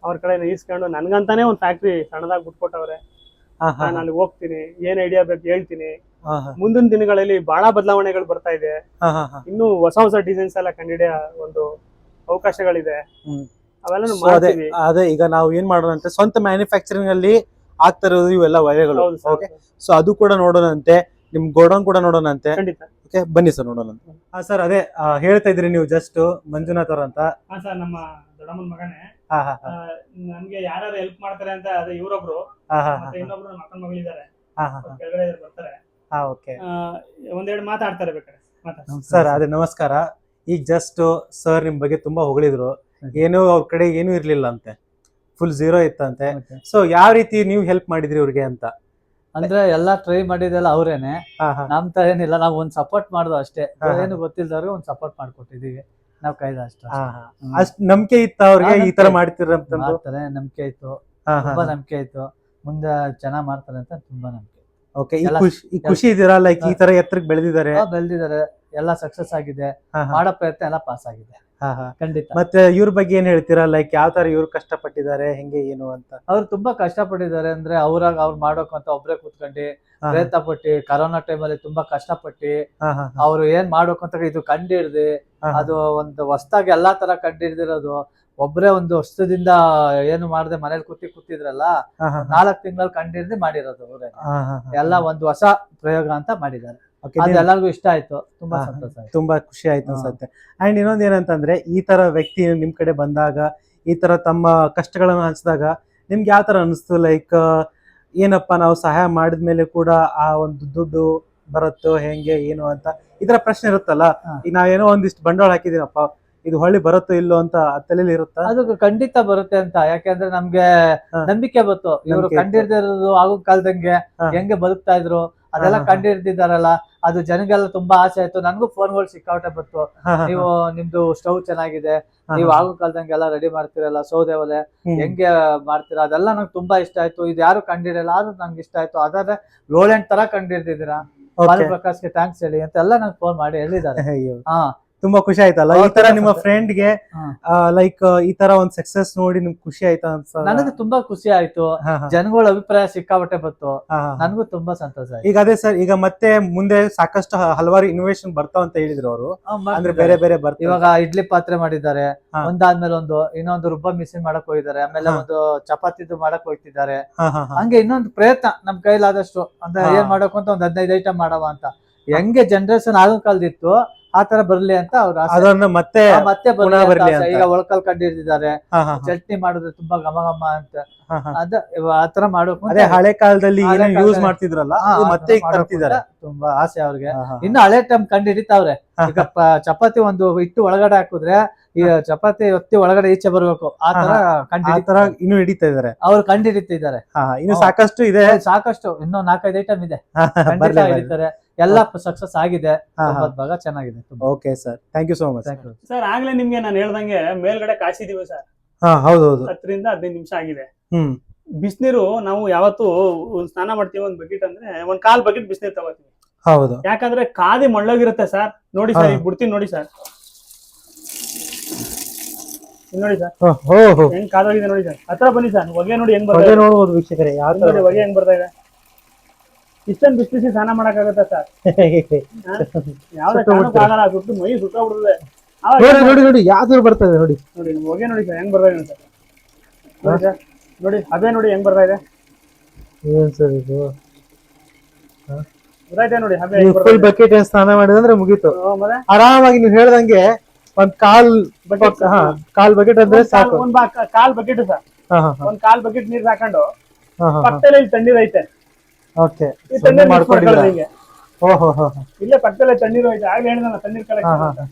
ಅವ್ರ ಕಡೆ ಈಸ್ಕೊಂಡು ನನ್ಗಂತಾನೆ ಒಂದ್ ಫ್ಯಾಕ್ಟ್ರಿ ಸಣ್ಣದಾಗಿ ಬಿಟ್ಕೊಟ್ಟವ್ರೆ. ನಾನು ಅಲ್ಲಿ ಹೋಗ್ತೀನಿ, ಏನ್ ಐಡಿಯಾ ಬೇಕು ಹೇಳ್ತೀನಿ. ಮುಂದಿನ ದಿನಗಳಲ್ಲಿ ಬಹಳ ಬದಲಾವಣೆಗಳು ಬರ್ತಾ ಇದೆ. ಇನ್ನು ಹೊಸ ಡಿಸೈನ್ಸ್ ಎಲ್ಲ ಕಂಡಿಡಿಯೋ ಒಂದು ಅವಕಾಶಗಳಿದೆ. ಅವೆಲ್ಲ ಮಾಡ್ತೀವಿ. ಅದೇ ಈಗ ನಾವು ಏನ್ ಮಾಡೋಣ ಅಂತ, ಸ್ವಂತ ಮ್ಯಾನುಫ್ಯಾಕ್ಚರಿಂಗ್ ಅಲ್ಲಿ ಆಗ್ತಾ ಇರೋದು ಇವೆಲ್ಲ ವೈರ್ಗಳು. ಸೊ ಅದು ಕೂಡ ನೋಡೋಣಂತೆ, ನಿಮ್ ಗೋಡೌನ್ ಕೂಡ ನೋಡೋಣಂತೆ. ಓಕೆ, ಬನ್ನಿ ಸರ್ ನೋಡೋಣ. ಸರ್ ಅದೇ ಹೇಳ್ತಾ ಇದ್ರಿ ನೀವು ಜಸ್ಟ್ ಮಂಜುನಾಥ್ ಅವ್ರ ಅಂತ. ಸರ್ ನಮ್ಮ ದೊಡ್ಡಮ್ಮನ ಮಗನೇ. ನನ್ಗೆ ಯಾರು ಹೆಲ್ಪ್ ಮಾಡ್ತಾರೆ ಅಂತ ಅದೇ ಇವ್ರೊಬ್ರು, ಮತ್ತೆ ಇನ್ನೊಬ್ರು ನಮ್ಮ ಅಕ್ಕನ ಮಗಳಿದ್ದಾರೆ, ಕೆಳಗಡೆ ಬರ್ತಾರೆ. ಒಂದೆರಡು ಮಾತಾಡ್ತಾರೆ ಬೇಕಾದ್ರೆ. ಸರ್ ಅದೇ ನಮಸ್ಕಾರ. ಈಗ ಜಸ್ಟ್ ಸರ್ ನಿಮ್ ಬಗ್ಗೆ ತುಂಬಾ ಹೊಗಳಿದ್ರು. ಏನು ಅವ್ರ ಕಡೆ ಏನು ಇರ್ಲಿಲ್ಲ ಅಂತೆ, ಫುಲ್ ಝೀರೋ ಇತ್ತಂತೆ. ಸೊ ಯಾವ ರೀತಿ ನೀವು ಹೆಲ್ಪ್ ಮಾಡಿದ್ರಿ ಅವ್ರಿಗೆ ಅಂತ? ಅಂದ್ರೆ ಎಲ್ಲಾ ಟ್ರೈ ಮಾಡಿದೆಲ್ಲ ಅವ್ರೇನೆ, ನಮ್ ತರ ಏನಿಲ್ಲ. ನಾವ್ ಒಂದ್ ಸಪೋರ್ಟ್ ಮಾಡುದು ಅಷ್ಟೇ, ಏನು ಗೊತ್ತಿಲ್ದವ್ರಿಗೆ ಒಂದ್ ಸಪೋರ್ಟ್ ಮಾಡ್ಕೊಟ್ಟಿದೀವಿ ನಾವ್ ಕೈದ ಅಷ್ಟೇ. ಅಷ್ಟ್ ನಂಬಿಕೆ ಇತ್ತು ಅವ್ರಿಗೆ ಈ ತರ ಮಾಡ್ತಾರೆ, ನಂಬಿಕೆ ಇತ್ತು, ತುಂಬಾ ನಂಬಿಕೆ ಇತ್ತು. ಮುಂದೆ ಚೆನ್ನಾಗ್ ಮಾಡ್ತಾರೆ ಅಂತ ತುಂಬಾ ನಂಬಿಕೆ. ಓಕೆ, ಖುಷಿ ಇದೀರಾ? ಲೈಕ್ ಈ ತರ ಎತ್ತರಕ್ಕೆ ಬೆಳೆದಿದ್ದಾರೆ, ಎಲ್ಲ ಸಕ್ಸಸ್ ಆಗಿದೆ, ಮಾಡೋ ಪ್ರಯತ್ನ ಎಲ್ಲ ಪಾಸ್ ಆಗಿದೆ ಖಂಡಿತ. ಮತ್ತೆ ಇವ್ರ ಬಗ್ಗೆ ಏನ್ ಹೇಳ್ತೀರಾ? ಲೈಕ್ ಯಾವ ತರ ಇವ್ರು ಕಷ್ಟಪಟ್ಟಿದ್ದಾರೆ, ಹೆಂಗೆ ಏನು ಅಂತ? ಅವ್ರು ತುಂಬಾ ಕಷ್ಟಪಟ್ಟಿದ್ದಾರೆ. ಅಂದ್ರೆ ಅವ್ರು ಮಾಡೋಕಂತ ಒಬ್ರೆ ಕೂತ್ಕೊಂಡು ಪ್ರಯತ್ನ ಪಟ್ಟಿ, ಕರೋನಾ ಟೈಮಲ್ಲಿ ತುಂಬಾ ಕಷ್ಟಪಟ್ಟಿ ಅವ್ರು ಏನ್ ಮಾಡ್ಬೇಕಂತ ಇದು ಕಂಡು ಹಿಡ್ದು, ಅದು ಒಂದು ಹೊಸದಾಗಿ ಎಲ್ಲಾ ತರ ಕಂಡು ಹಿಡ್ದಿರೋದು. ಒಬ್ರೇ ಒಂದು ವರ್ಷದಿಂದ ಏನು ಮಾಡದೆ ಮನೇಲಿ ಕೂತಿದ್ರಲ್ಲ, 4 ತಿಂಗಳಲ್ಲಿ ಕಂಡಿಡ್ದು ಮಾಡಿರೋದು ಅವ್ರೆ. ಎಲ್ಲ ಒಂದು ಹೊಸ ಪ್ರಯೋಗ ಅಂತ ಮಾಡಿದ್ದಾರೆ. ಅದು ಎಲ್ಲರಿಗೂ ಇಷ್ಟ ಆಯ್ತು, ತುಂಬಾ ಸಂತೋಷ ಆಯ್ತು, ತುಂಬಾ ಖುಷಿ ಆಯ್ತು ಅನ್ಸುತ್ತೆ. ಅಂಡ್ ಇನ್ನೊಂದ್ ಏನಂತಂದ್ರೆ, ಈ ತರ ವ್ಯಕ್ತಿ ನಿಮ್ ಕಡೆ ಬಂದಾಗ, ಈ ತರ ತಮ್ಮ ಕಷ್ಟಗಳನ್ನು ಹಂಚಿದಾಗ ನಿಮ್ಗೆ ಯಾವ ತರ ಅನಿಸ್ತು? ಲೈಕ್ ಏನಪ್ಪಾ ನಾವು ಸಹಾಯ ಮಾಡಿದ್ಮೇಲೆ ಕೂಡ ಆ ಒಂದು ದುಡ್ಡು ಬರುತ್ತೋ ಹೆಂಗೆ ಏನು ಅಂತ ಈ ತರ ಪ್ರಶ್ನೆ ಇರುತ್ತಲ್ಲ. ಈಗ ನಾವೇನೋ ಒಂದಿಷ್ಟು ಬಂಡವಾಳ ಹಾಕಿದೀನಪ್ಪ, ಇದು ಹೊಳ್ಳಿ ಬರುತ್ತೋ ಇಲ್ಲೋ ಅಂತ ತಲೆಯಲ್ಲಿ ಇರುತ್ತಾ? ಅದು ಖಂಡಿತ ಬರುತ್ತೆ ಅಂತ, ಯಾಕೆಂದ್ರೆ ನಮ್ಗೆ ನಂಬಿಕೆ ಬಂತು. ಇವರು ಕಂಡಿಡ್ದಿರೋದು ಆಗೋ ಕಾಲದಂಗೆ ಹೆಂಗೆ ಬದುಕ್ತಾ ಇದ್ರು ಅದೆಲ್ಲ ಕಂಡಿಡ್ದಿದ್ದಾರಲ್ಲ, ಅದು ಜನಗೆಲ್ಲ ತುಂಬಾ ಆಸೆ ಆಯ್ತು. ನನ್ಗೂ ಫೋನ್ಗಳು ಸಿಕ್ಕಾವಟ್ಟೆ ಬಂತು, ನೀವು ನಿಮ್ದು ಸ್ಟವ್ ಚೆನ್ನಾಗಿದೆ, ನೀವು ಆಗೋ ಕಾಲದಂಗೆಲ್ಲ ರೆಡಿ ಮಾಡ್ತೀರಲ್ಲ, ಸೌದೆ ಒಲೆ ಹೆಂಗೆ ಮಾಡ್ತೀರಾ, ಅದೆಲ್ಲ ನಂಗೆ ತುಂಬಾ ಇಷ್ಟ ಆಯ್ತು. ಇದು ಯಾರು ಕಂಡಿಡಿಯಲ್ಲ, ಆದ್ರೂ ನಂಗೆ ಇಷ್ಟ ಆಯ್ತು. ಅದಾದ್ರೆ 7-8 ತರ ಕಂಡಿಡ್ದಿದ್ದೀರಾ, ಪ್ರಕಾಶ್ಗೆ ಥ್ಯಾಂಕ್ಸ್ ಹೇಳಿ ಅಂತ ಎಲ್ಲ ನಂಗೆ ಫೋನ್ ಮಾಡಿ ಹೇಳಿದ್ದಾರೆ. ತುಂಬಾ ಖುಷಿ ಆಯ್ತಲ್ಲ ಈ ತರ ನಿಮ್ಮ ಫ್ರೆಂಡ್ ಗೆ ಲೈಕ್ ಈ ತರ ಒಂದ್ ಸಕ್ಸಸ್ ನೋಡಿ ನಿಮ್ಗೆ ಖುಷಿ ಆಯ್ತಾ ಅನ್ಸ? ನನಗೆ ತುಂಬಾ ಖುಷಿ ಆಯ್ತು, ಜನಗಳ ಅಭಿಪ್ರಾಯ ಸಿಕ್ಕಾಬಟ್ಟೆ ಬಂತು, ನನಗೂ ತುಂಬಾ ಸಂತೋಷ ಆಯ್ತು. ಈಗ ಅದೇ ಸರ್, ಈಗ ಮತ್ತೆ ಮುಂದೆ ಸಾಕಷ್ಟು ಹಲವಾರು ಇನೋವೇಷನ್ ಬರ್ತಾವ ಅಂತ ಹೇಳಿದ್ರು ಅವರು, ಅಂದ್ರೆ ಬೇರೆ ಬೇರೆ ಬರ್ತಾರೆ. ಇವಾಗ ಇಡ್ಲಿ ಪಾತ್ರೆ ಮಾಡಿದ್ದಾರೆ, ಒಂದಾದ್ಮೇಲೆ ಒಂದು, ಇನ್ನೊಂದು ರುಬ್ಬ ಮಿಷಿನ್ ಮಾಡಕ್ ಹೋಗಿದ್ದಾರೆ, ಆಮೇಲೆ ಒಂದು ಚಪಾತಿದು ಮಾಡಕ್ ಹೋಗ್ತಿದ್ದಾರೆ. ಹಂಗೆ ಇನ್ನೊಂದು ಪ್ರಯತ್ನ ನಮ್ ಕೈಲಾದಷ್ಟು, ಅಂದ್ರೆ ಏನ್ ಮಾಡಬೇಕು ಅಂತ ಒಂದ್ 15 ಐಟಮ್ ಮಾಡವ ಅಂತ. ಹೆಂಗೆ ಜನರೇಷನ್ ಆಗೋ ಕಾಲದಿತ್ತು ಆ ತರ ಬರ್ಲಿ ಅಂತ ಅವ್ರ ಅದನ್ನ ಮತ್ತೆ ಈಗ ಒಳಕಲ್ ಕಂಡಿರ್ತಿದ್ದಾರೆ, ಚಟ್ನಿ ಮಾಡಿದ್ರೆ ತುಂಬಾ ಘಮ ಘಮ ಅಂತ, ಆತರ ಮಾಡಬೇಕು. ಅದೇ ಹಳೆ ಕಾಲದಲ್ಲಿ ಯೂಸ್ ಮಾಡ್ತಿದ್ರಲ್ಲ, ಮತ್ತೆ ತುಂಬಾ ಆಸೆ ಅವ್ರಿಗೆ. ಇನ್ನು ಹಳೆ ಟೈಮ್ ಕಂಡು ಹಿಡಿತಾವ್ರೆ. ಈಗ ಚಪಾತಿ ಒಂದು ಇಟ್ಟು ಒಳಗಡೆ ಹಾಕಿದ್ರೆ ಈ ಚಪಾತಿ ಹೊತ್ತಿ ಒಳಗಡೆ ಈಚೆ ಬರ್ಬೇಕು, ಆ ತರ ಇನ್ನು ಹಿಡಿತಾ ಇದಾರೆ, ಅವ್ರು ಕಂಡು ಹಿಡಿತಿದ್ದಾರೆ. ಇನ್ನು ಸಾಕಷ್ಟು ಇದೆ, ಸಾಕಷ್ಟು ಇನ್ನೂ 4-5 ಐಟಮ್ ಇದೆ, ಹಿಡಿತಾರೆ. ಎಲ್ಲ ಸಕ್ಸಸ್ ಆಗಿದೆ, ಭಾಗ ಚೆನ್ನಾಗಿದೆ. Okay sir, thank you so much sir. ಆಗ್ಲೇ ನಿಮ್ಗೆ ನಾನು ಹೇಳ್ದಂಗೆ ಮೇಲ್ಗಡೆ ಕಾಯಿಸಿದೀವಿ ಸರ್. ಹೌದೌದು, 10-15 ನಿಮಿಷ ಆಗಿದೆ. ಬಿಸಿನೀರು ನಾವು ಯಾವತ್ತು ಸ್ನಾನ ಮಾಡ್ತೀವಿ, ಒಂದ್ ಬಕೆಟ್ ಅಂದ್ರೆ 1/4 ಬಕೆಟ್ ಬಿಸಿನೀರು ತಗೋತೀವಿ. ಹೌದು, ಯಾಕಂದ್ರೆ ಕಾದಿ ಮಳ್ಳೋಗಿರುತ್ತೆ ಸರ್. ನೋಡಿ ಸರ್, ಈಗ ಬಿಡ್ತೀನಿ ನೋಡಿ ಸರ್, ನೋಡಿ ಸರ್ ಹೆಂಗ್ ಕಾದೋಗಿದೆ ನೋಡಿ ಸರ್. ಹತ್ರ ಬನ್ನಿ ಸರ್, ಹೊಗೆ ನೋಡಿ ಹೆಂಗ್ ಬರ್ತಾ ಇದೆ ನೋಡ್ಬೋದು ವೀಕ್ಷಕರೇ, ಹೊಗೆ ಹೆಂಗ್ ಬರ್ತಾ ಇದೆ. ಇಷ್ಟೊಂದು ಬಿಸಿ ಸ್ನಾನ ಮಾಡಕ್ಕಾಗತ್ತ ಸರ್? ಯಾವ್ದೇ ಕಾರಣಕ್ಕೂ ಆಗಲ್ಲ, ಸುಟ್ಟು ಮೈ ಸುಟ್ಟೋಗ್ಬಿಡುತ್ತೆ. ನೋಡಿ ಯಾವ್ದು ಬರ್ತಾ ಇದೆ ನೋಡಿ, ನೋಡಿ ಹೊಗೆ ನೋಡಿ ಸರ್ ಹೆಂಗ್ ಬರ್ತಾ ಇದೆ ಸರ್. ನೋಡಿ ಸರ್, ನೋಡಿ ಹಬೆ ನೋಡಿ ಹೆಂಗ್ ಬರ್ತಾ ಇದೆ. ಏನ್ ಸರ್ ಇದು? ಗೊತ್ತಾಯ್ತಾ ನೋಡಿ, ಹಬೆ ಫುಲ್ ಬಕೆಟ್ ಸ್ನಾನ ಮಾಡಿದ್ರೆ ಮುಗೀತು. ಆರಾಮಾಗಿ ನೀವು ಹೇಳ್ದಂಗೆ ಒಂದ್ ಕಾಲ್ ಬಕೆಟ್ ಅಂದ್ರೆ ಸಾಕು. ಒಂದ್ 1/4 ಬಕೆಟ್ ಸರ್, 1/4 ಬಕೆಟ್ ನೀರ್ ಹಾಕೊಂಡು ಪಕ್ಕದಲ್ಲಿ ತಣ್ಣೀರ್ ಐತೆ. ಓಕೆ, ಈ ತಣ್ಣೀರ್ ಇಲ್ಲೇ ಪಕ್ಕದಲ್ಲೇ ತಣ್ಣೀರು ಐತೆ. ಆಗ್ಲೇ ಹೇಳಿದ ತಣ್ಣೀರ್ ಕಲೆಕ್ಷನ್,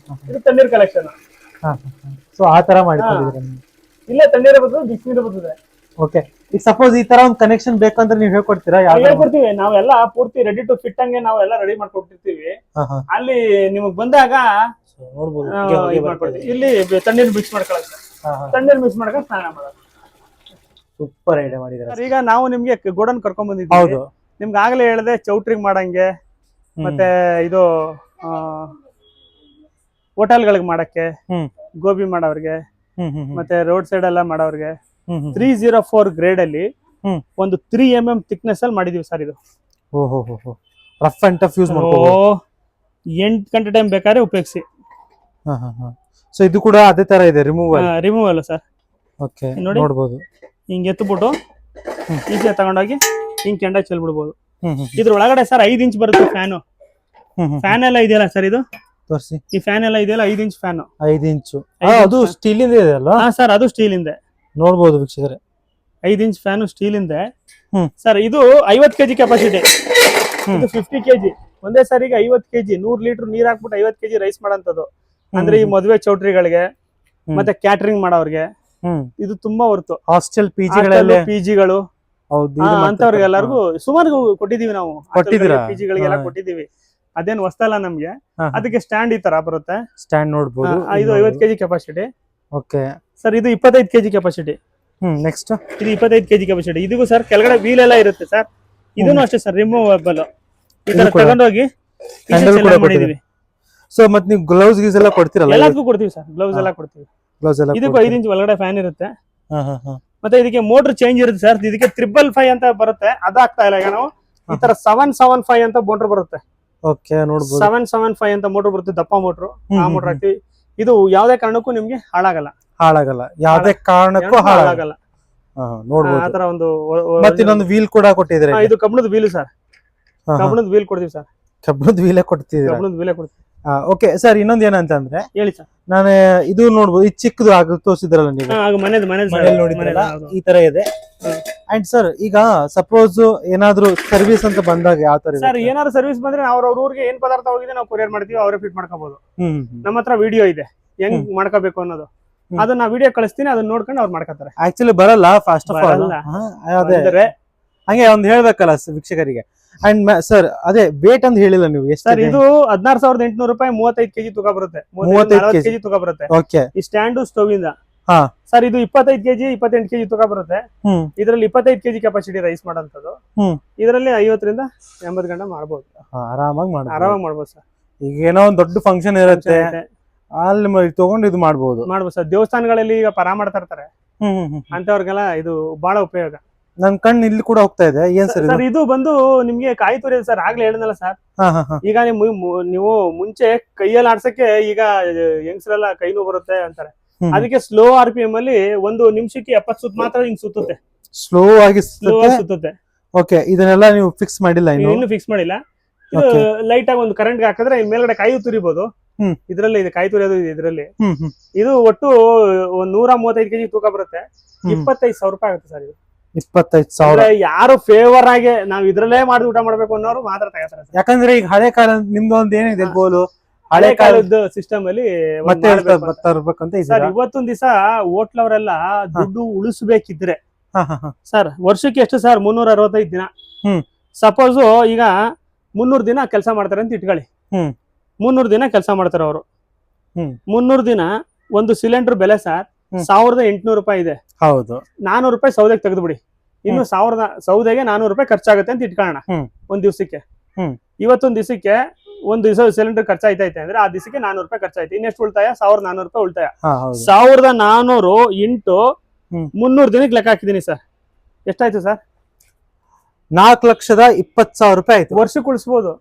ಇದು ತಣ್ಣೀರ್ ಕಲೆಕ್ಷನ್. ಸೊ ಆ ತರ ಮಾಡ್ಕೊಂಡಿದ್ರೆ ಇಲ್ಲೇ ತಣ್ಣೀರ್ ಬರ್ತದೆ, ಬಿಸಿನೀರು ಬರ್ತದೆ. ಓಕೆ, ಈಗ ಸಪೋಸ್ ಈ ತರ ಒಂದು ಕನೆಕ್ಷನ್ ಬೇಕಂದ್ರೆ ನೀವು ಹೇಳ್ಕೊಡ್ತೀರಾ? ಹೇಳ್ಕೊಡ್ತೀವಿ, ನಾವೆಲ್ಲ ಪೂರ್ತಿ ರೆಡಿ ಟು ಫಿಟ್ ಹಂಗೆ ನಾವೆಲ್ಲ ರೆಡಿ ಮಾಡ್ಕೊಟ್ಟಿರ್ತೀವಿ. ಅಲ್ಲಿ ನಿಮಗ್ ಬಂದಾಗ ಇಲ್ಲಿ ತಣ್ಣೀರ್ ಮಿಕ್ಸ್ ಮಾಡ್ಕೊಳ್ಳೋದು, ತಣ್ಣೀರ್ ಮಿಕ್ಸ್ ಮಾಡ್ಕೊಂಡು ಸ್ನಾನ ಮಾಡೋದು. ಸೂಪರ್ ಐಡಿಯಾ ಮಾಡಿದ್ರೆ. ಈಗ ನಾವು ನಿಮ್ಗೆ ಗೋಡನ್ ಕರ್ಕೊಂಡ್ ಬಂದಿದ್ದೀವಿ. ನಿಮ್ಗೆ ಆಗ್ಲೇ ಹೇಳಿದೆ ಚೌಟ್ರಿಗೆ ಮಾಡಂಗೆ, ಮತ್ತೆ ಇದು ಹೋಟೆಲ್ಗಳಿಗೆ ಮಾಡಕ್ಕೆ, ಗೋಬಿ ಮಾಡೋರ್ಗೆ, ಮತ್ತೆ ರೋಡ್ ಸೈಡ್ ಎಲ್ಲ ಮಾಡೋರ್ಗೆ 304 ಗ್ರೇಡ್ ಅಲ್ಲಿ ಒಂದು 3 mm ಥಿಕ್ನೆಸ್ ಅಲ್ಲಿ ಮಾಡಿದೀವಿ ಸರ್. ಇದು ರಫ್ ಅಂಡ್ ಟಫ್ ಯೂಸ್ ಮಾಡ್ಬೋದು, 8 ಗಂಟೆ ಟೈಮ್ ಬೇಕಾದ್ರೆ ಉಪಯೋಗಿಸಿ. ಸೊ ಇದು ಕೂಡ ಅದೇ ತರ ಇದೆ, ರಿಮೂವಲ್ ಸರ್. ಓಕೆ, ನೋಡಬಹುದು. ಹಿಂಗ್ ಎತ್ಬಿಟ್ಟು ಈಚೆ ತಗೊಂಡೋಗಿ ಹಿಂಗ್ ಕೆಂಡ ಚೆಲ್ಬಿಡ್ಬೋದು. ಇದ್ರ ಒಳಗಡೆ ಸರ್ 5 ಇಂಚ್ ಬರುತ್ತೆ ಫ್ಯಾನು. ಫ್ಯಾನ್ ಎಲ್ಲ ಇದೆಯಲ್ಲ ಸರ್, ಇದು ತೋರಿಸಿ. ಈ ಫ್ಯಾನ್ ಎಲ್ಲ ಇದೆಯಲ್ಲ 5 ಇಂಚ್ ಫ್ಯಾನು. 5 ಇಂಚು ಅದು ಸ್ಟೀಲ್ ಇಂದ ಇದೆ ಅಲ್ವಾ? ಹಾ ಸರ್, ಅದು ಸ್ಟೀಲ್ ಇಂದ ನೋಡಬಹುದು ವೀಕ್ಷಕರೇ. 5 ಇಂಚ್ ಫ್ಯಾನು ಸ್ಟೀಲ್ ಇಂದ ಸರ್. ಇದು 50 kg ಕೆಪಾಸಿಟಿ, ಇದು 50 kg. ಒಂದೇ ಸಾರಿಗೆ 50 kg, 100 ಲೀಟರ್ ನೀರ್ ಹಾಕ್ಬಿಟ್ಟು 50 kg ರೈಸ್ ಮಾಡಂತದ್ದು. ಅಂದ್ರೆ ಈ ಮದುವೆ ಚೌಟ್ರಿಗಳಿಗೆ ಮತ್ತೆ ಕ್ಯಾಟರಿಂಗ್ ಮಾಡೋರ್ಗೆ ಇದು ತುಂಬಾ ಹೊರ್ತು. ಹಾಸ್ಟೆಲ್ ಪಿಜಿಗಳು ಅಂತವ್ರಿಗೆಲ್ಲರಿಗೂ ಸುಮಾರು ಕೊಟ್ಟಿದೀವಿ ನಾವು, ಪಿಜಿಗಳಿಗೆಲ್ಲ ಕೊಟ್ಟಿದೀವಿ. ಅದೇನು ಹೊಸ್ತಲ್ಲ ನಮ್ಗೆ. ಅದಕ್ಕೆ ಸ್ಟ್ಯಾಂಡ್ ಈ ತರ ಬರುತ್ತೆ, ಸ್ಟ್ಯಾಂಡ್ ನೋಡಬಹುದು. ಇದು 50 kg ಕೆಪಾಸಿಟಿ. ಓಕೆ ಸರ್, ಇದು 25 kg ಕೆಪಾಸಿಟಿ. ನೆಕ್ಸ್ಟ್ ಇದು 25 kg ಕೆಪಾಸಿಟಿ. ಇದಕ್ಕೂ ಸರ್ ಕೆಳಗಡೆ ವೀಲ್ ಎಲ್ಲ ಇರುತ್ತೆ ಸರ್. ಇದನ್ನು ಅಷ್ಟೇ ಸರ್, ರಿಮೂವಬಲ್. ಈ ತರ ತಗೊಂಡೋಗಿ ಮಾಡಿದೀವಿ. ಸೊ ಮತ್ತೆ ನೀವು ಗ್ಲೌಸ್ ಗೀಸ್ ಎಲ್ಲ ಕೊಡ್ತೀರಲ್ಲ? ಎಲ್ಲದಕ್ಕೂ ಕೊಡ್ತೀವಿ ಸರ್, ಗ್ಲೌಸ್ ಎಲ್ಲ ಕೊಡ್ತೀವಿ. ಇದಕ್ಕೂ 5 ಇಂಚ್ ಒಳಗಡೆ ಫ್ಯಾನ್ ಇರುತ್ತೆ. ಮತ್ತೆ ಇದಕ್ಕೆ ಮೋಟರ್ ಚೇಂಜ್ ಇರುತ್ತೆ ಸರ್. ಇದಕ್ಕೆ 555 ಅಂತ ಬರುತ್ತೆ, ಅದಾಗ್ತಾ ಇಲ್ಲ. ಈಗ ನಾವು ಈ ತರ 775 ಅಂತ ಮೋಟರ್ ಬರುತ್ತೆ. ಓಕೆ, ನೋಡಬಹುದು. 775 ಅಂತ ಮೋಟರ್ ಬರುತ್ತೆ, ದಪ್ಪ ಮೋಟರ್. ಆ ಮೋಟರ್ ಹಾಕ್ತಿವಿ. ಇದು ಯಾವ್ದೇ ಕಾರಣಕ್ಕೂ ನಿಮ್ಗೆ ಹಾಳಾಗಲ್ಲ ಯಾವ್ದೇ ಕಾರಣಕ್ಕೂ ಹಾಳಾಗಲ್ಲ. ನೋಡ್ಬೋದು. ಆತರ ಒಂದು ಮತ್ತೆ ಇನ್ನೊಂದು ವೀಲ್ ಕೂಡ ಕೊಟ್ಟಿದ್ರೆ ಇದು ಕಬ್ಬಣದ ವೀಲ್ ಸರ್. ಕಬ್ಬಣದ ವೀಲ್ ಕೊಡ್ತೀವಿ ಸರ್. ಕಬ್ಬಣದ ವೀಲೇ ಕೊಡ್ತಿದ್ದೀರಾ? ಕಬ್ಬಣದ ವೀಲೇ ಕೊಡ್ತೀವಿ. ಓಕೆ ಸರ್, ಇನ್ನೊಂದ್ ಏನಂತಂದ್ರೆ ಹೇಳಿ ಸರ್. ನಾನು ಇದು ನೋಡ್ಬೋದು, ಈ ಚಿಕ್ಕದು ಆಗ ತೋರಿಸಿದ್ರಲ್ಲ ನೀವು ಮನೇಲಿ ನೋಡಿದ್ರಲ್ಲ, ಈ ತರ ಇದೆ. ಅಂಡ್ ಸರ್, ಈಗ ಸಪೋಸ್ ಏನಾದ್ರು ಸರ್ವಿಸ್ ಅಂತ ಬಂದಾಗ ಯಾವ ತರ ಸರ್? ಏನಾದ್ರು ಸರ್ವಿಸ್ ಬಂದ್ರೆ ಅವ್ರ ಊರಿಗೆ ಏನ್ ಪದಾರ್ಥ ಹೋಗಿದೆ ನಾವು ಕೊರಿಯರ್ ಮಾಡ್ತೀವಿ, ಅವರೇ ಫಿಟ್ ಮಾಡ್ಕೋಬಹುದು. ನಮ್ಮ ಹತ್ರ ವಿಡಿಯೋ ಇದೆ ಹೆಂಗ್ ಮಾಡ್ಕೋಬೇಕು ಅನ್ನೋದು. ಅದನ್ನ ವಿಡಿಯೋ ಕಳಿಸ್ತೀನಿ, ಅದನ್ನ ನೋಡ್ಕೊಂಡು ಅವ್ರು ಮಾಡ್ಕೋತಾರೆ. ಆಕ್ಚುಲಿ ಬರಲ್ಲ ಫಾಸ್ಟ್ ಆಫ್ ಆಲ್. ಅದೇ ಹಂಗೆ ಒಂದ್ ಹೇಳ್ಬೇಕಲ್ಲ ವೀಕ್ಷಕರಿಗೆ. ಅಂಡ್ ಸರ್, ಅದೇ ವೇಟ್ ಅಂತ ಹೇಳಿಲ್ಲ ನೀವು. ಎಷ್ಟು ಸರ್? ಇದು 16,800 ರೂಪಾಯಿ, 35 ಕೆಜಿ ತೂಕ ಬರುತ್ತೆ. 40 ಕೆಜಿ ತೂಕ ಬರುತ್ತೆ. ಓಕೆ. ಈ ಸ್ಟ್ಯಾಂಡು ಸ್ಟವ್ ಇಂದ ಸರ್. ಇದು 25 ಕೆಜಿ 28 ಕೆಜಿ ತೂಕ ಬರುತ್ತೆ. ಇದರಲ್ಲಿ 25 ಕೆಜಿ ಕೆಪಾಸಿಟಿ ರೈಸ್ ಮಾಡೋಂಥದ್ದು. ಇದರಲ್ಲಿ 50 ರಿಂದ 80 ಗಂಟೆ ಮಾಡ್ಬೋದು. ಆರಾಮಾಗಿ ಮಾಡ್ಬೋದು ಸರ್. ಈಗ ಏನೋ ಒಂದ್ ದೊಡ್ಡ ಫಂಕ್ಷನ್ ಇರುತ್ತೆ, ಅಲ್ಲಿ ತಗೊಂಡು ಇದು ಮಾಡ್ಬೋದು ಸರ್. ದೇವಸ್ಥಾನಗಳಲ್ಲಿ ಈಗ ಪರ ಮಾಡ್ತಾ ಇರ್ತಾರೆ, ಅಂತವ್ರಿಗೆಲ್ಲ ಇದು ಬಹಳ ಉಪಯೋಗ. ನನ್ ಕಣ್ಣು ಇಲ್ಲಿ ಕೂಡ ಹೋಗ್ತಾ ಇದೆ. ಏನ್ ಸರ್ ಇದು ಬಂದು ನಿಮ್ಗೆ ಕಾಯಿ ತುರಿ ಸರ್. ಆಗ್ಲೇ ಹೇಳಿದ್ನಲ್ಲ ಸರ್, ಈಗ ನೀವು ಮುಂಚೆ ಕೈಯಲ್ಲಿ ಆಡ್ಸಕ್ಕೆ ಈಗ ಹೆಂಗಸರೆಲ್ಲ ಕೈ ನೋವು ಬರುತ್ತೆ ಅಂತಾರೆ. ಅದಕ್ಕೆ ಸ್ಲೋ RPM ಅಲ್ಲಿ 1 ನಿಮಿಷಕ್ಕೆ 70 ಸುತ್ತ ಮಾತ್ರ ಹಿಂಗ್ ಸುತ್ತುತ್ತೆ. ಸ್ಲೋ ಆಗಿ ಸುತ್ತುತ್ತೆ. ಓಕೆ. ಇದನ್ನೆಲ್ಲ ನೀವು ಫಿಕ್ಸ್ ಮಾಡಿಲ್ಲ? ಇನ್ನು ಫಿಕ್ಸ್ ಮಾಡಿಲ್ಲ. ಲೈಟ್ ಆಗಿ ಒಂದು ಕರೆಂಟ್ ಹಾಕಿದ್ರೆ ಮೇಲ್ಗಡೆ ಕಾಯಿ ತುರಿಬಹುದು. ಇದ್ರಲ್ಲಿ ಇದೆ ಕಾಯಿ ತುರಿಯೋದು ಇದ್ರಲ್ಲಿ. ಇದು ಒಟ್ಟು 135 ಕೆಜಿ ತೂಕ ಬರುತ್ತೆ. 25,000 ರೂಪಾಯಿ ಆಗುತ್ತೆ ಸರ್. ಇದು 25,000. ಯಾರು ಫೇವರ್ ಆಗಿ ನಾವ್ ಇದ್ರಲ್ಲೇ ಮಾಡಿ ಊಟ ಮಾಡ್ಬೇಕು ಅನ್ನೋರು ಮಾತ್ರ ತಗೋತಾರೆ. ಯಾಕಂದ್ರೆ ಈಗ ಹಳೆ ಕಾಲ ನಿಮ್ದು ಒಂದ್ ಏನಿದೆ ಗೋಲು, ಹಳೆ ಕಾಲದ ಸಿಸ್ಟಮ್ ಅಲ್ಲಿ ಮತ್ತೆ ಬರ್ಬೇಕಂತ ಸರ್. ಇವತ್ತೊಂದ್ ದಿವಸ ಹೋಟ್ಲವರೆಲ್ಲ ದುಡ್ಡು ಉಳಿಸ್ಬೇಕಿದ್ರೆ ಸರ್, ವರ್ಷಕ್ಕೆ ಎಷ್ಟು ಸರ್? 365 ದಿನ. ಸಪೋಸ್ ಈಗ 300 ದಿನ ಕೆಲಸ ಮಾಡ್ತಾರೆ ಅಂತ ಇಟ್ಕೊಳ್ಳಿ. 300 ದಿನ ಕೆಲಸ ಮಾಡ್ತಾರೆ ಅವರು. 300 ದಿನ ಒಂದು ಸಿಲಿಂಡರ್ ಬೆಲೆ ಸರ್ 1,800 ರೂಪಾಯಿ ಇದೆ. ಹೌದು. 400 ರೂಪಾಯಿ ಸೌದೆಗೆ ತೆಗೆದ್ಬಿಡಿ. ಇನ್ನು ಸೌದೆಗೆ 400 ರೂಪಾಯಿ ಖರ್ಚಾಗುತ್ತೆ ಅಂತ ಇಟ್ಕೊಳ್ಳೋಣ ಒಂದ್ ದಿವಸಕ್ಕೆ. ಇವತ್ತೊಂದ್ ದಿವಸಕ್ಕೆ ಒಂದು ದಿವಸ ಸಿಲಿಂಡರ್ ಖರ್ಚಾಯ್ತೈತೆ ಅಂದ್ರೆ ಆ ದಿವಸಕ್ಕೆ 400 ರೂಪಾಯಿ ಖರ್ಚಾಯ್ತು. ಇನ್ನೆಷ್ಟು ಉಳಿತಾಯ? 1,400 ರೂಪಾಯಿ ಉಳಿತಾಯ. 1,400 ಇಂಟು 300 ದಿನಕ್ಕೆ ಲೆಕ್ಕ ಹಾಕಿದೀನಿ ಸರ್. ಎಷ್ಟಾಯ್ತು ಸರ್? 4,20,000 ರೂಪಾಯಿ ಆಯ್ತು. ವರ್ಷಕ್ಕೆ ಉಳಿಸ್ಬೋದು.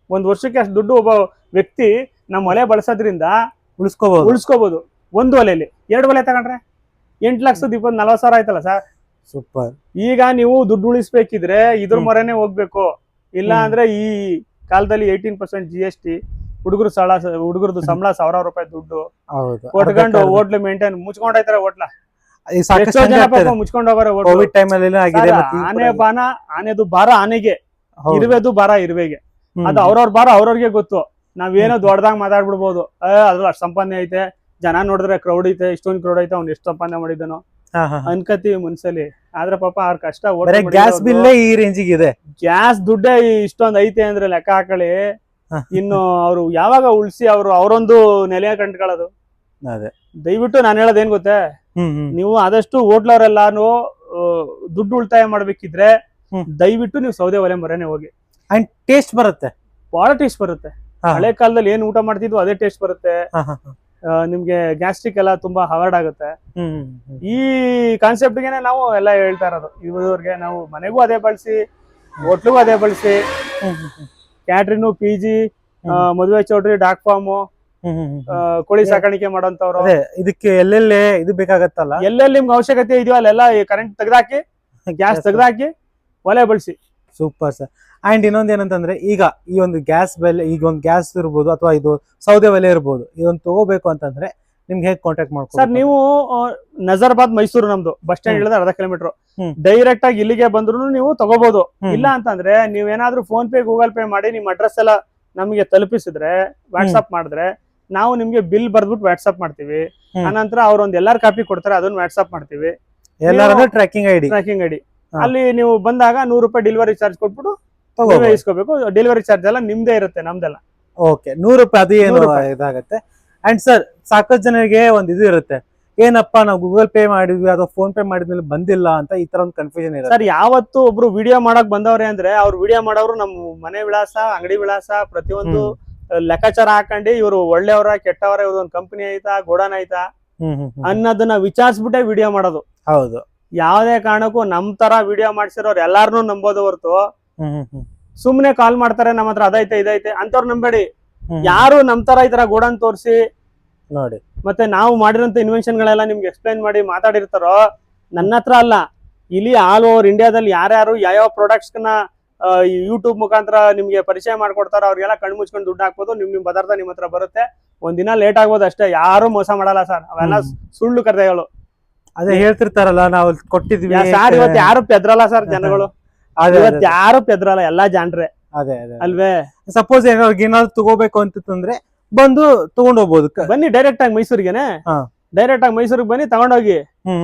ಒಂದ್ ವರ್ಷಕ್ಕೆ ಅಷ್ಟು ದುಡ್ಡು ಒಬ್ಬ ವ್ಯಕ್ತಿ ನಮ್ಮ ಒಲೆ ಬಳಸೋದ್ರಿಂದ ಉಳಿಸ್ಕೋಬಹುದು. ಒಂದು ಒಲೆಯಲ್ಲಿ 2 ಒಲೆ ತಗೊಂಡ್ರೆ 8,40,000 ಆಯ್ತಲ್ಲ ಸರ್. ಸೂಪರ್. ಈಗ ನೀವು ದುಡ್ಡು ಉಳಿಸ್ಬೇಕಿದ್ರೆ ಇದ್ರ ಮೊರೆನೆ ಹೋಗ್ಬೇಕು. ಇಲ್ಲ ಅಂದ್ರೆ ಈ ಕಾಲದಲ್ಲಿ 18% GST, ಹುಡುಗರದ್ದು ಸಂಬಳ 1,000 ರೂಪಾಯಿ ದುಡ್ಡು ಕೊಟ್ಕೊಂಡು ಹೋಟ್ಲು ಮೇಂಟೈನ್ ಮುಚ್ಕೊಂಡಾಯ್ತಾರೆ. ಹೋಟ್ಲ ಮುಚ್ಕೊಂಡು ಹೋಗೋರೆ. ಆನೆದು ಭಾರ ಆನೆಗೆ, ಇರುವೆದು ಭಾರ ಇರುವೆಗೆ. ಅದು ಅವ್ರವ್ರ ಭಾರ ಅವ್ರವ್ರಿಗೆ ಗೊತ್ತು. ನಾವೇನೋ ದೊಡ್ಡದಾಗ ಮಾತಾಡ್ಬಿಡ್ಬೋದು. ಅದ್ರಲ್ಲಿ ಅಷ್ಟು ಸಂಪಾದನೆ ಐತೆ, ಜನ ನೋಡಿದ್ರೆ ಕ್ರೌಡ್ ಐತೆ, ಇಷ್ಟೊಂದು ಕ್ರೌಡ್ ಐತೆ, ಅವ್ನು ಎಷ್ಟು ಸಂಪಾದನೆ ಮಾಡಿದ್ದಾನೋ ಅನ್ಕತೀವಿ ಮನ್ಸಲ್ಲಿ. ಆದ್ರೆ ಪಾಪ ಅವ್ರ ಕಷ್ಟ. ಗ್ಯಾಸ್ ಬಿಲ್ ಈ ರೇಂಜಿಗೆ ಇದೆ. ಗ್ಯಾಸ್ ದುಡ್ಡೇ ಇಷ್ಟೊಂದ್ ಐತೆ ಅಂದ್ರೆ ಲೆಕ್ಕ ಹಾಕಳಿ. ಇನ್ನು ಅವ್ರು ಯಾವಾಗ ಉಳಿಸಿ ಅವ್ರೊಂದು ನೆಲೆ ಕಂಡ್ಕೊಳ್ಳೋದು. ದಯವಿಟ್ಟು ನಾನು ಹೇಳೋದೇನ್ ಗೊತ್ತೇ, ನೀವು ಆದಷ್ಟು ಹೋಟ್ಲವರೆಲ್ಲಾನು ದುಡ್ಡು ಉಳಿತಾಯ ಮಾಡ್ಬೇಕಿದ್ರೆ ದಯವಿಟ್ಟು ನೀವು ಸೌದೆ ಒಲೆ ಮೊರೆನೆ ಹೋಗಿ. ಅಂಡ್ ಟೇಸ್ಟ್ ಬರುತ್ತೆ, ಬಹಳ ಟೇಸ್ಟ್ ಬರುತ್ತೆ. ಹಳೆ ಕಾಲದಲ್ಲಿ ಏನ್ ಊಟ ಮಾಡ್ತಿದ್ವು ಅದೇ ಟೇಸ್ಟ್ ಬರುತ್ತೆ. ನಿಮ್ಗೆ ಗ್ಯಾಸ್ಟ್ರಿಕ್ ಎಲ್ಲ ತುಂಬಾ ಅವಾಯ್ಡ್ ಆಗುತ್ತೆ. ಈ ಕಾನ್ಸೆಪ್ಟ್ಗೆನೆ ನಾವು ಎಲ್ಲ ಹೇಳ್ತಾ ಇರೋದು. ಇವ್ರಿಗೆ ನಾವು ಮನೆಗೂ ಅದೇ ಬಳಸಿ, ಹೋಟ್ಲಿಗೂ ಅದೇ ಬಳಸಿ, ಕ್ಯಾಟ್ರಿನ್, PG, ಮದುವೆ ಚೌಟ್ರಿ, ಡಾಕ್ ಫಾರ್ಮ್, ಕೋಳಿ ಸಾಕಾಣಿಕೆ ಮಾಡೋಂತವ್ರು. ಇದಕ್ಕೆ ಎಲ್ಲೆಲ್ಲಿ ಇದು ಬೇಕಾಗತ್ತಲ್ಲ, ಎಲ್ಲೆಲ್ಲಿ ನಿಮ್ಗೆ ಅವಶ್ಯಕತೆ ಇದೆಯೋ ಅಲ್ಲೆಲ್ಲ ಕರೆಂಟ್ ತೆಗ್ದಾಕಿ, ಗ್ಯಾಸ್ ತೆಗ್ದಾಕಿ ಒಲೆ ಬಳಸಿ. Super sir. ಅಂಡ್ ಇನ್ನೊಂದ್ ಏನಂತಂದ್ರೆ, ಈಗ ಈ ಒಂದು ಗ್ಯಾಸ್ ಬೆಲೆ, ಈಗ ಒಂದು ಗ್ಯಾಸ್ ಇರ್ಬೋದು ಅಥವಾ ಇದು ಸೌದೆ ಒಲೆ ಇರ್ಬೋದು, ಇದೊಂದು ತಗೋಬೇಕು ಅಂತಂದ್ರೆ ನಿಮ್ಗೆ ಹೇಗೆ ಕಾಂಟ್ಯಾಕ್ಟ್ ಮಾಡ್ಕೊ ಸರ್? ನೀವು ನಜರ್ಬಾದ್ ಮೈಸೂರು ನಮ್ದು ಬಸ್ ಸ್ಟ್ಯಾಂಡ್ ಹೇಳಿದ್ರೆ 1/2 ಕಿಲೋಮೀಟರ್. ಡೈರೆಕ್ಟ್ ಆಗಿ ಇಲ್ಲಿಗೆ ಬಂದ್ರು ನೀವು ತಗೋಬಹುದು. ಇಲ್ಲ ಅಂತಂದ್ರೆ ನೀವೇನಾದ್ರೂ ಫೋನ್ ಪೇ, ಗೂಗಲ್ ಪೇ ಮಾಡಿ ನಿಮ್ ಅಡ್ರೆಸ್ ಎಲ್ಲ ನಮಗೆ ತಲುಪಿಸಿದ್ರೆ, ವಾಟ್ಸ್ಆಪ್ ಮಾಡಿದ್ರೆ ನಾವು ನಿಮ್ಗೆ ಬಿಲ್ ಬರ್ದ್ಬಿಟ್ಟು ವಾಟ್ಸ್ಆಪ್ ಮಾಡ್ತೀವಿ. ಆನಂತರ ಅವ್ರೊಂದ್ ಎಲ್ಲಾರ್ ಕಾಪಿ ಕೊಡ್ತಾರೆ, ಅದನ್ನ ವಾಟ್ಸ್ಆಪ್ ಮಾಡ್ತೀವಿ. ಟ್ರ್ಯಾಕಿಂಗ್ ಐಡಿ ಅಲ್ಲಿ ನೀವು ಬಂದಾಗ 100 ರೂಪಾಯಿ ಡೆಲಿವರಿ ಚಾರ್ಜ್ ಕೊಟ್ಬಿಟ್ಟು ಇಸ್ಕೋಬೇಕು. ಡೆಲಿವರಿ ಚಾರ್ಜ್ ಎಲ್ಲ ನಿಮ್ದೇ ಇರುತ್ತೆ, ನಮ್ದೆಲ್ಲ. ಓಕೆ, 100 ರೂಪಾಯಿ ಅದು ಏನು ಇದಾಗತ್ತೆ. ಅಂಡ್ ಸರ್, ಸಾಕಷ್ಟು ಜನರಿಗೆ ಒಂದ್ ಇದು ಇರುತ್ತೆ, ಏನಪ್ಪಾ ನಾವು ಗೂಗಲ್ ಪೇ ಮಾಡಿದ್ವಿ ಅಥವಾ ಫೋನ್ ಪೇ ಮಾಡಿದ್ಮೇಲೆ ಬಂದಿಲ್ಲ ಅಂತ, ಈ ತರ ಒಂದು ಕನ್ಫ್ಯೂಷನ್ ಇರುತ್ತೆ. ಸರ್, ಯಾವತ್ತು ಒಬ್ರು ವಿಡಿಯೋ ಮಾಡಕ್ ಬಂದವ್ರೆ ಅಂದ್ರೆ ಅವ್ರು ವಿಡಿಯೋ ಮಾಡೋರು ನಮ್ಮ ಮನೆ ವಿಳಾಸ, ಅಂಗಡಿ ವಿಳಾಸ ಪ್ರತಿಯೊಂದು ಲೆಕ್ಕಾಚಾರ ಹಾಕೊಂಡು ಇವರು ಒಳ್ಳೆಯವರ ಕೆಟ್ಟವರ, ಇವ್ರದೊಂದು ಕಂಪನಿ ಐತಾ, ಗೋಡನ್ ಐತಾ ಅನ್ನೋದನ್ನ ವಿಚಾರಿಸ್ಬಿಟ್ಟೆ ವಿಡಿಯೋ ಮಾಡೋದು. ಹೌದು. ಯಾವ್ದೇ ಕಾರಣಕ್ಕೂ ನಮ್ ತರ ವಿಡಿಯೋ ಮಾಡ್ಸಿರೋರು ಎಲ್ಲಾರನು ನಂಬೋದು ಹೊರತು ಸುಮ್ನೆ ಕಾಲ್ ಮಾಡ್ತಾರೆ ನಮ್ಮ ಹತ್ರ ಅದೈತೆ ಇದೈತೆ ಅಂತವ್ರು ನಂಬೇಡಿ. ಯಾರು ನಮ್ ತರ ಈ ತರ ಗೋಡನ್ ತೋರಿಸಿ ನೋಡಿ. ಮತ್ತೆ ನಾವು ಮಾಡಿರೋಂಥ ಇನ್ವೆನ್ಷನ್ ಗಳೆಲ್ಲ ನಿಮ್ಗೆ ಎಕ್ಸ್ಪ್ಲೈನ್ ಮಾಡಿ ಮಾತಾಡಿರ್ತಾರೋ ನನ್ನ ಹತ್ರ ಅಲ್ಲ, ಇಲ್ಲಿ ಆಲ್ ಓವರ್ ಇಂಡಿಯಾದಲ್ಲಿ ಯಾರ್ಯಾರು ಯಾವ ಪ್ರಾಡಕ್ಟ್ಸ್ ನ ಯೂಟ್ಯೂಬ್ ಮುಖಾಂತರ ನಿಮ್ಗೆ ಪರಿಚಯ ಮಾಡ್ಕೊಡ್ತಾರೋ ಅವ್ರಿಗೆಲ್ಲ ಕಣ್ಣು ಮುಚ್ಕೊಂಡು ದುಡ್ಡು ಹಾಕ್ಬೋದು. ನಿಮ್ ಪದಾರ್ಥ ನಿಮ್ ಹತ್ರ ಬರುತ್ತೆ. ಒಂದಿನ ಲೇಟ್ ಆಗ್ಬೋದು ಅಷ್ಟೇ, ಯಾರು ಮೋಸ ಮಾಡಲ್ಲ ಸರ್. ಅವೆಲ್ಲ ಸುಳ್ಳು ಕಥೆಗಳು. ಅದೇ ಹೇಳ್ತಿರ್ತಾರಲ್ಲ, ನಾವು ಕೊಟ್ಟಿದ್ವಿ ಸರ್. ಇವತ್ತು ಯಾರು ಪೆದ್ರಲ್ಲ ಸರ್ ಜನಗಳು, ಇವತ್ತು ಯಾರು ಪೆದ್ರಲ್ಲ, ಎಲ್ಲಾ ಜಾನ್ರೆ. ಅದೇ ಅಲ್ವೇ? ಸಪೋಸ್ ಏನಾದ್ರು ತಗೋಬೇಕು ಅಂತಂದ್ರೆ ಬಂದು ತಗೊಂಡ್ ಹೋಗ್ಬೋದು. ಬನ್ನಿ ಡೈರೆಕ್ಟ್ ಆಗಿ ಮೈಸೂರಿಗೆನೆ, ಡೈರೆಕ್ಟ್ ಆಗಿ ಮೈಸೂರಿಗೆ ಬನ್ನಿ ತಗೊಂಡೋಗಿ.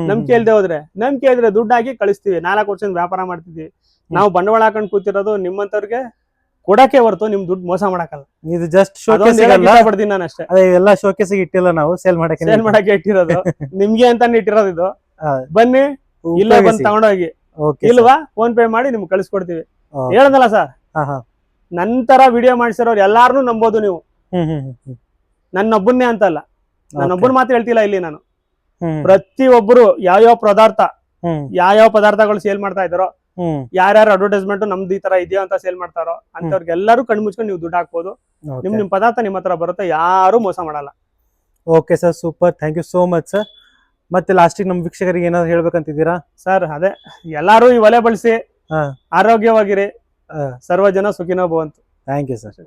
ನಂಬಿಕೆ ಇಲ್ದೆ ಹೋದ್ರೆ, ನಂಬಿಕೆ ಇದ್ರೆ ದುಡ್ಡು ಹಾಕಿ ಕಳಿಸ್ತೀವಿ. 4 ವರ್ಷದಿಂದ ವ್ಯಾಪಾರ ಮಾಡ್ತಿದ್ವಿ ನಾವು. ಬಂಡವಾಳ ಹಾಕೊಂಡು ಕೂತಿರೋದು ನಿಮ್ಮಂತವ್ರಿಗೆ ಕೊಡಕ್ಕೆ ಹೊರತು ನಿಮ್ ದುಡ್ಡು ಮೋಸ ಮಾಡಕ್ಕಲ್ಲ. ಇದು ಜಸ್ಟ್ ಪಡ್ತೀನಿ ನಾನು ಅಷ್ಟೇ. ಅದೇ ಎಲ್ಲ ಶೋಕೇಸ್ ಇಟ್ಟಿಲ್ಲ, ನಾವು ಸೇಲ್ ಮಾಡಕ್ಕೆ ಇಟ್ಟಿರೋದು. ನಿಮ್ಗೆ ಅಂತಾನೆ ಇಟ್ಟಿರೋದು ಇದು. ಬನ್ನಿ ಇಲ್ಲೇ ಬಂದು ತಗೊಂಡೋಗಿ, ಇಲ್ವಾ ಫೋನ್ ಪೇ ಮಾಡಿ ನಿಮ್ಗೆ ಕಳಿಸ್ಕೊಡ್ತೀವಿ. ಹೇಳದಲ್ಲ ಸರ್, ನಂತರ ವಿಡಿಯೋ ಮಾಡಿಸಿರೋರು ಎಲ್ಲಾರನು ನಂಬೋದು ನೀವು. ನನ್ನೊಬ್ಬನ್ನೇ ಅಂತಲ್ಲ, ನನ್ನೊಬ್ಬನ ಮಾತು ಹೇಳ್ತಿಲ್ಲ ಇಲ್ಲಿ ನಾನು. ಪ್ರತಿಯೊಬ್ಬರು ಯಾವ್ಯಾವ ಪದಾರ್ಥಗಳು ಸೇಲ್ ಮಾಡ್ತಾ ಇದ್ದಾರೋ, ಯಾರ್ಯಾರು ಅಡ್ವರ್ಟೈಸ್ಮೆಂಟ್ ನಮ್ದು ಈ ತರ ಇದೆಯೋ ಅಂತ ಸೇಲ್ ಮಾಡ್ತಾರೋ ಅಂತವ್ರಿಗೆಲ್ಲರೂ ಕಣ್ಣು ಮುಚ್ಕೊಂಡು ನೀವು ದುಡ್ಡು ಹಾಕ್ಬೋದು. ನಿಮ್ ಪದಾರ್ಥ ನಿಮ್ಮ ಹತ್ರ ಬರುತ್ತೆ, ಯಾರು ಮೋಸ ಮಾಡಲ್ಲ. Okay sir, super, thank you so much sir. ಮತ್ತೆ ಲಾಸ್ಟಿಗೆ ನಮ್ ವೀಕ್ಷಕರಿಗೆ ಏನಾದ್ರು ಹೇಳ್ಬೇಕಂತಿದ್ದೀರಾ ಸರ್? ಅದೇ, ಎಲ್ಲಾರು ಈ ಒಲೆ ಬಳಸಿ ಆರೋಗ್ಯವಾಗಿರಿ. ಸರ್ವ ಜನ ಸುಖಿನೋ ಭವಂತು. Thank you sir.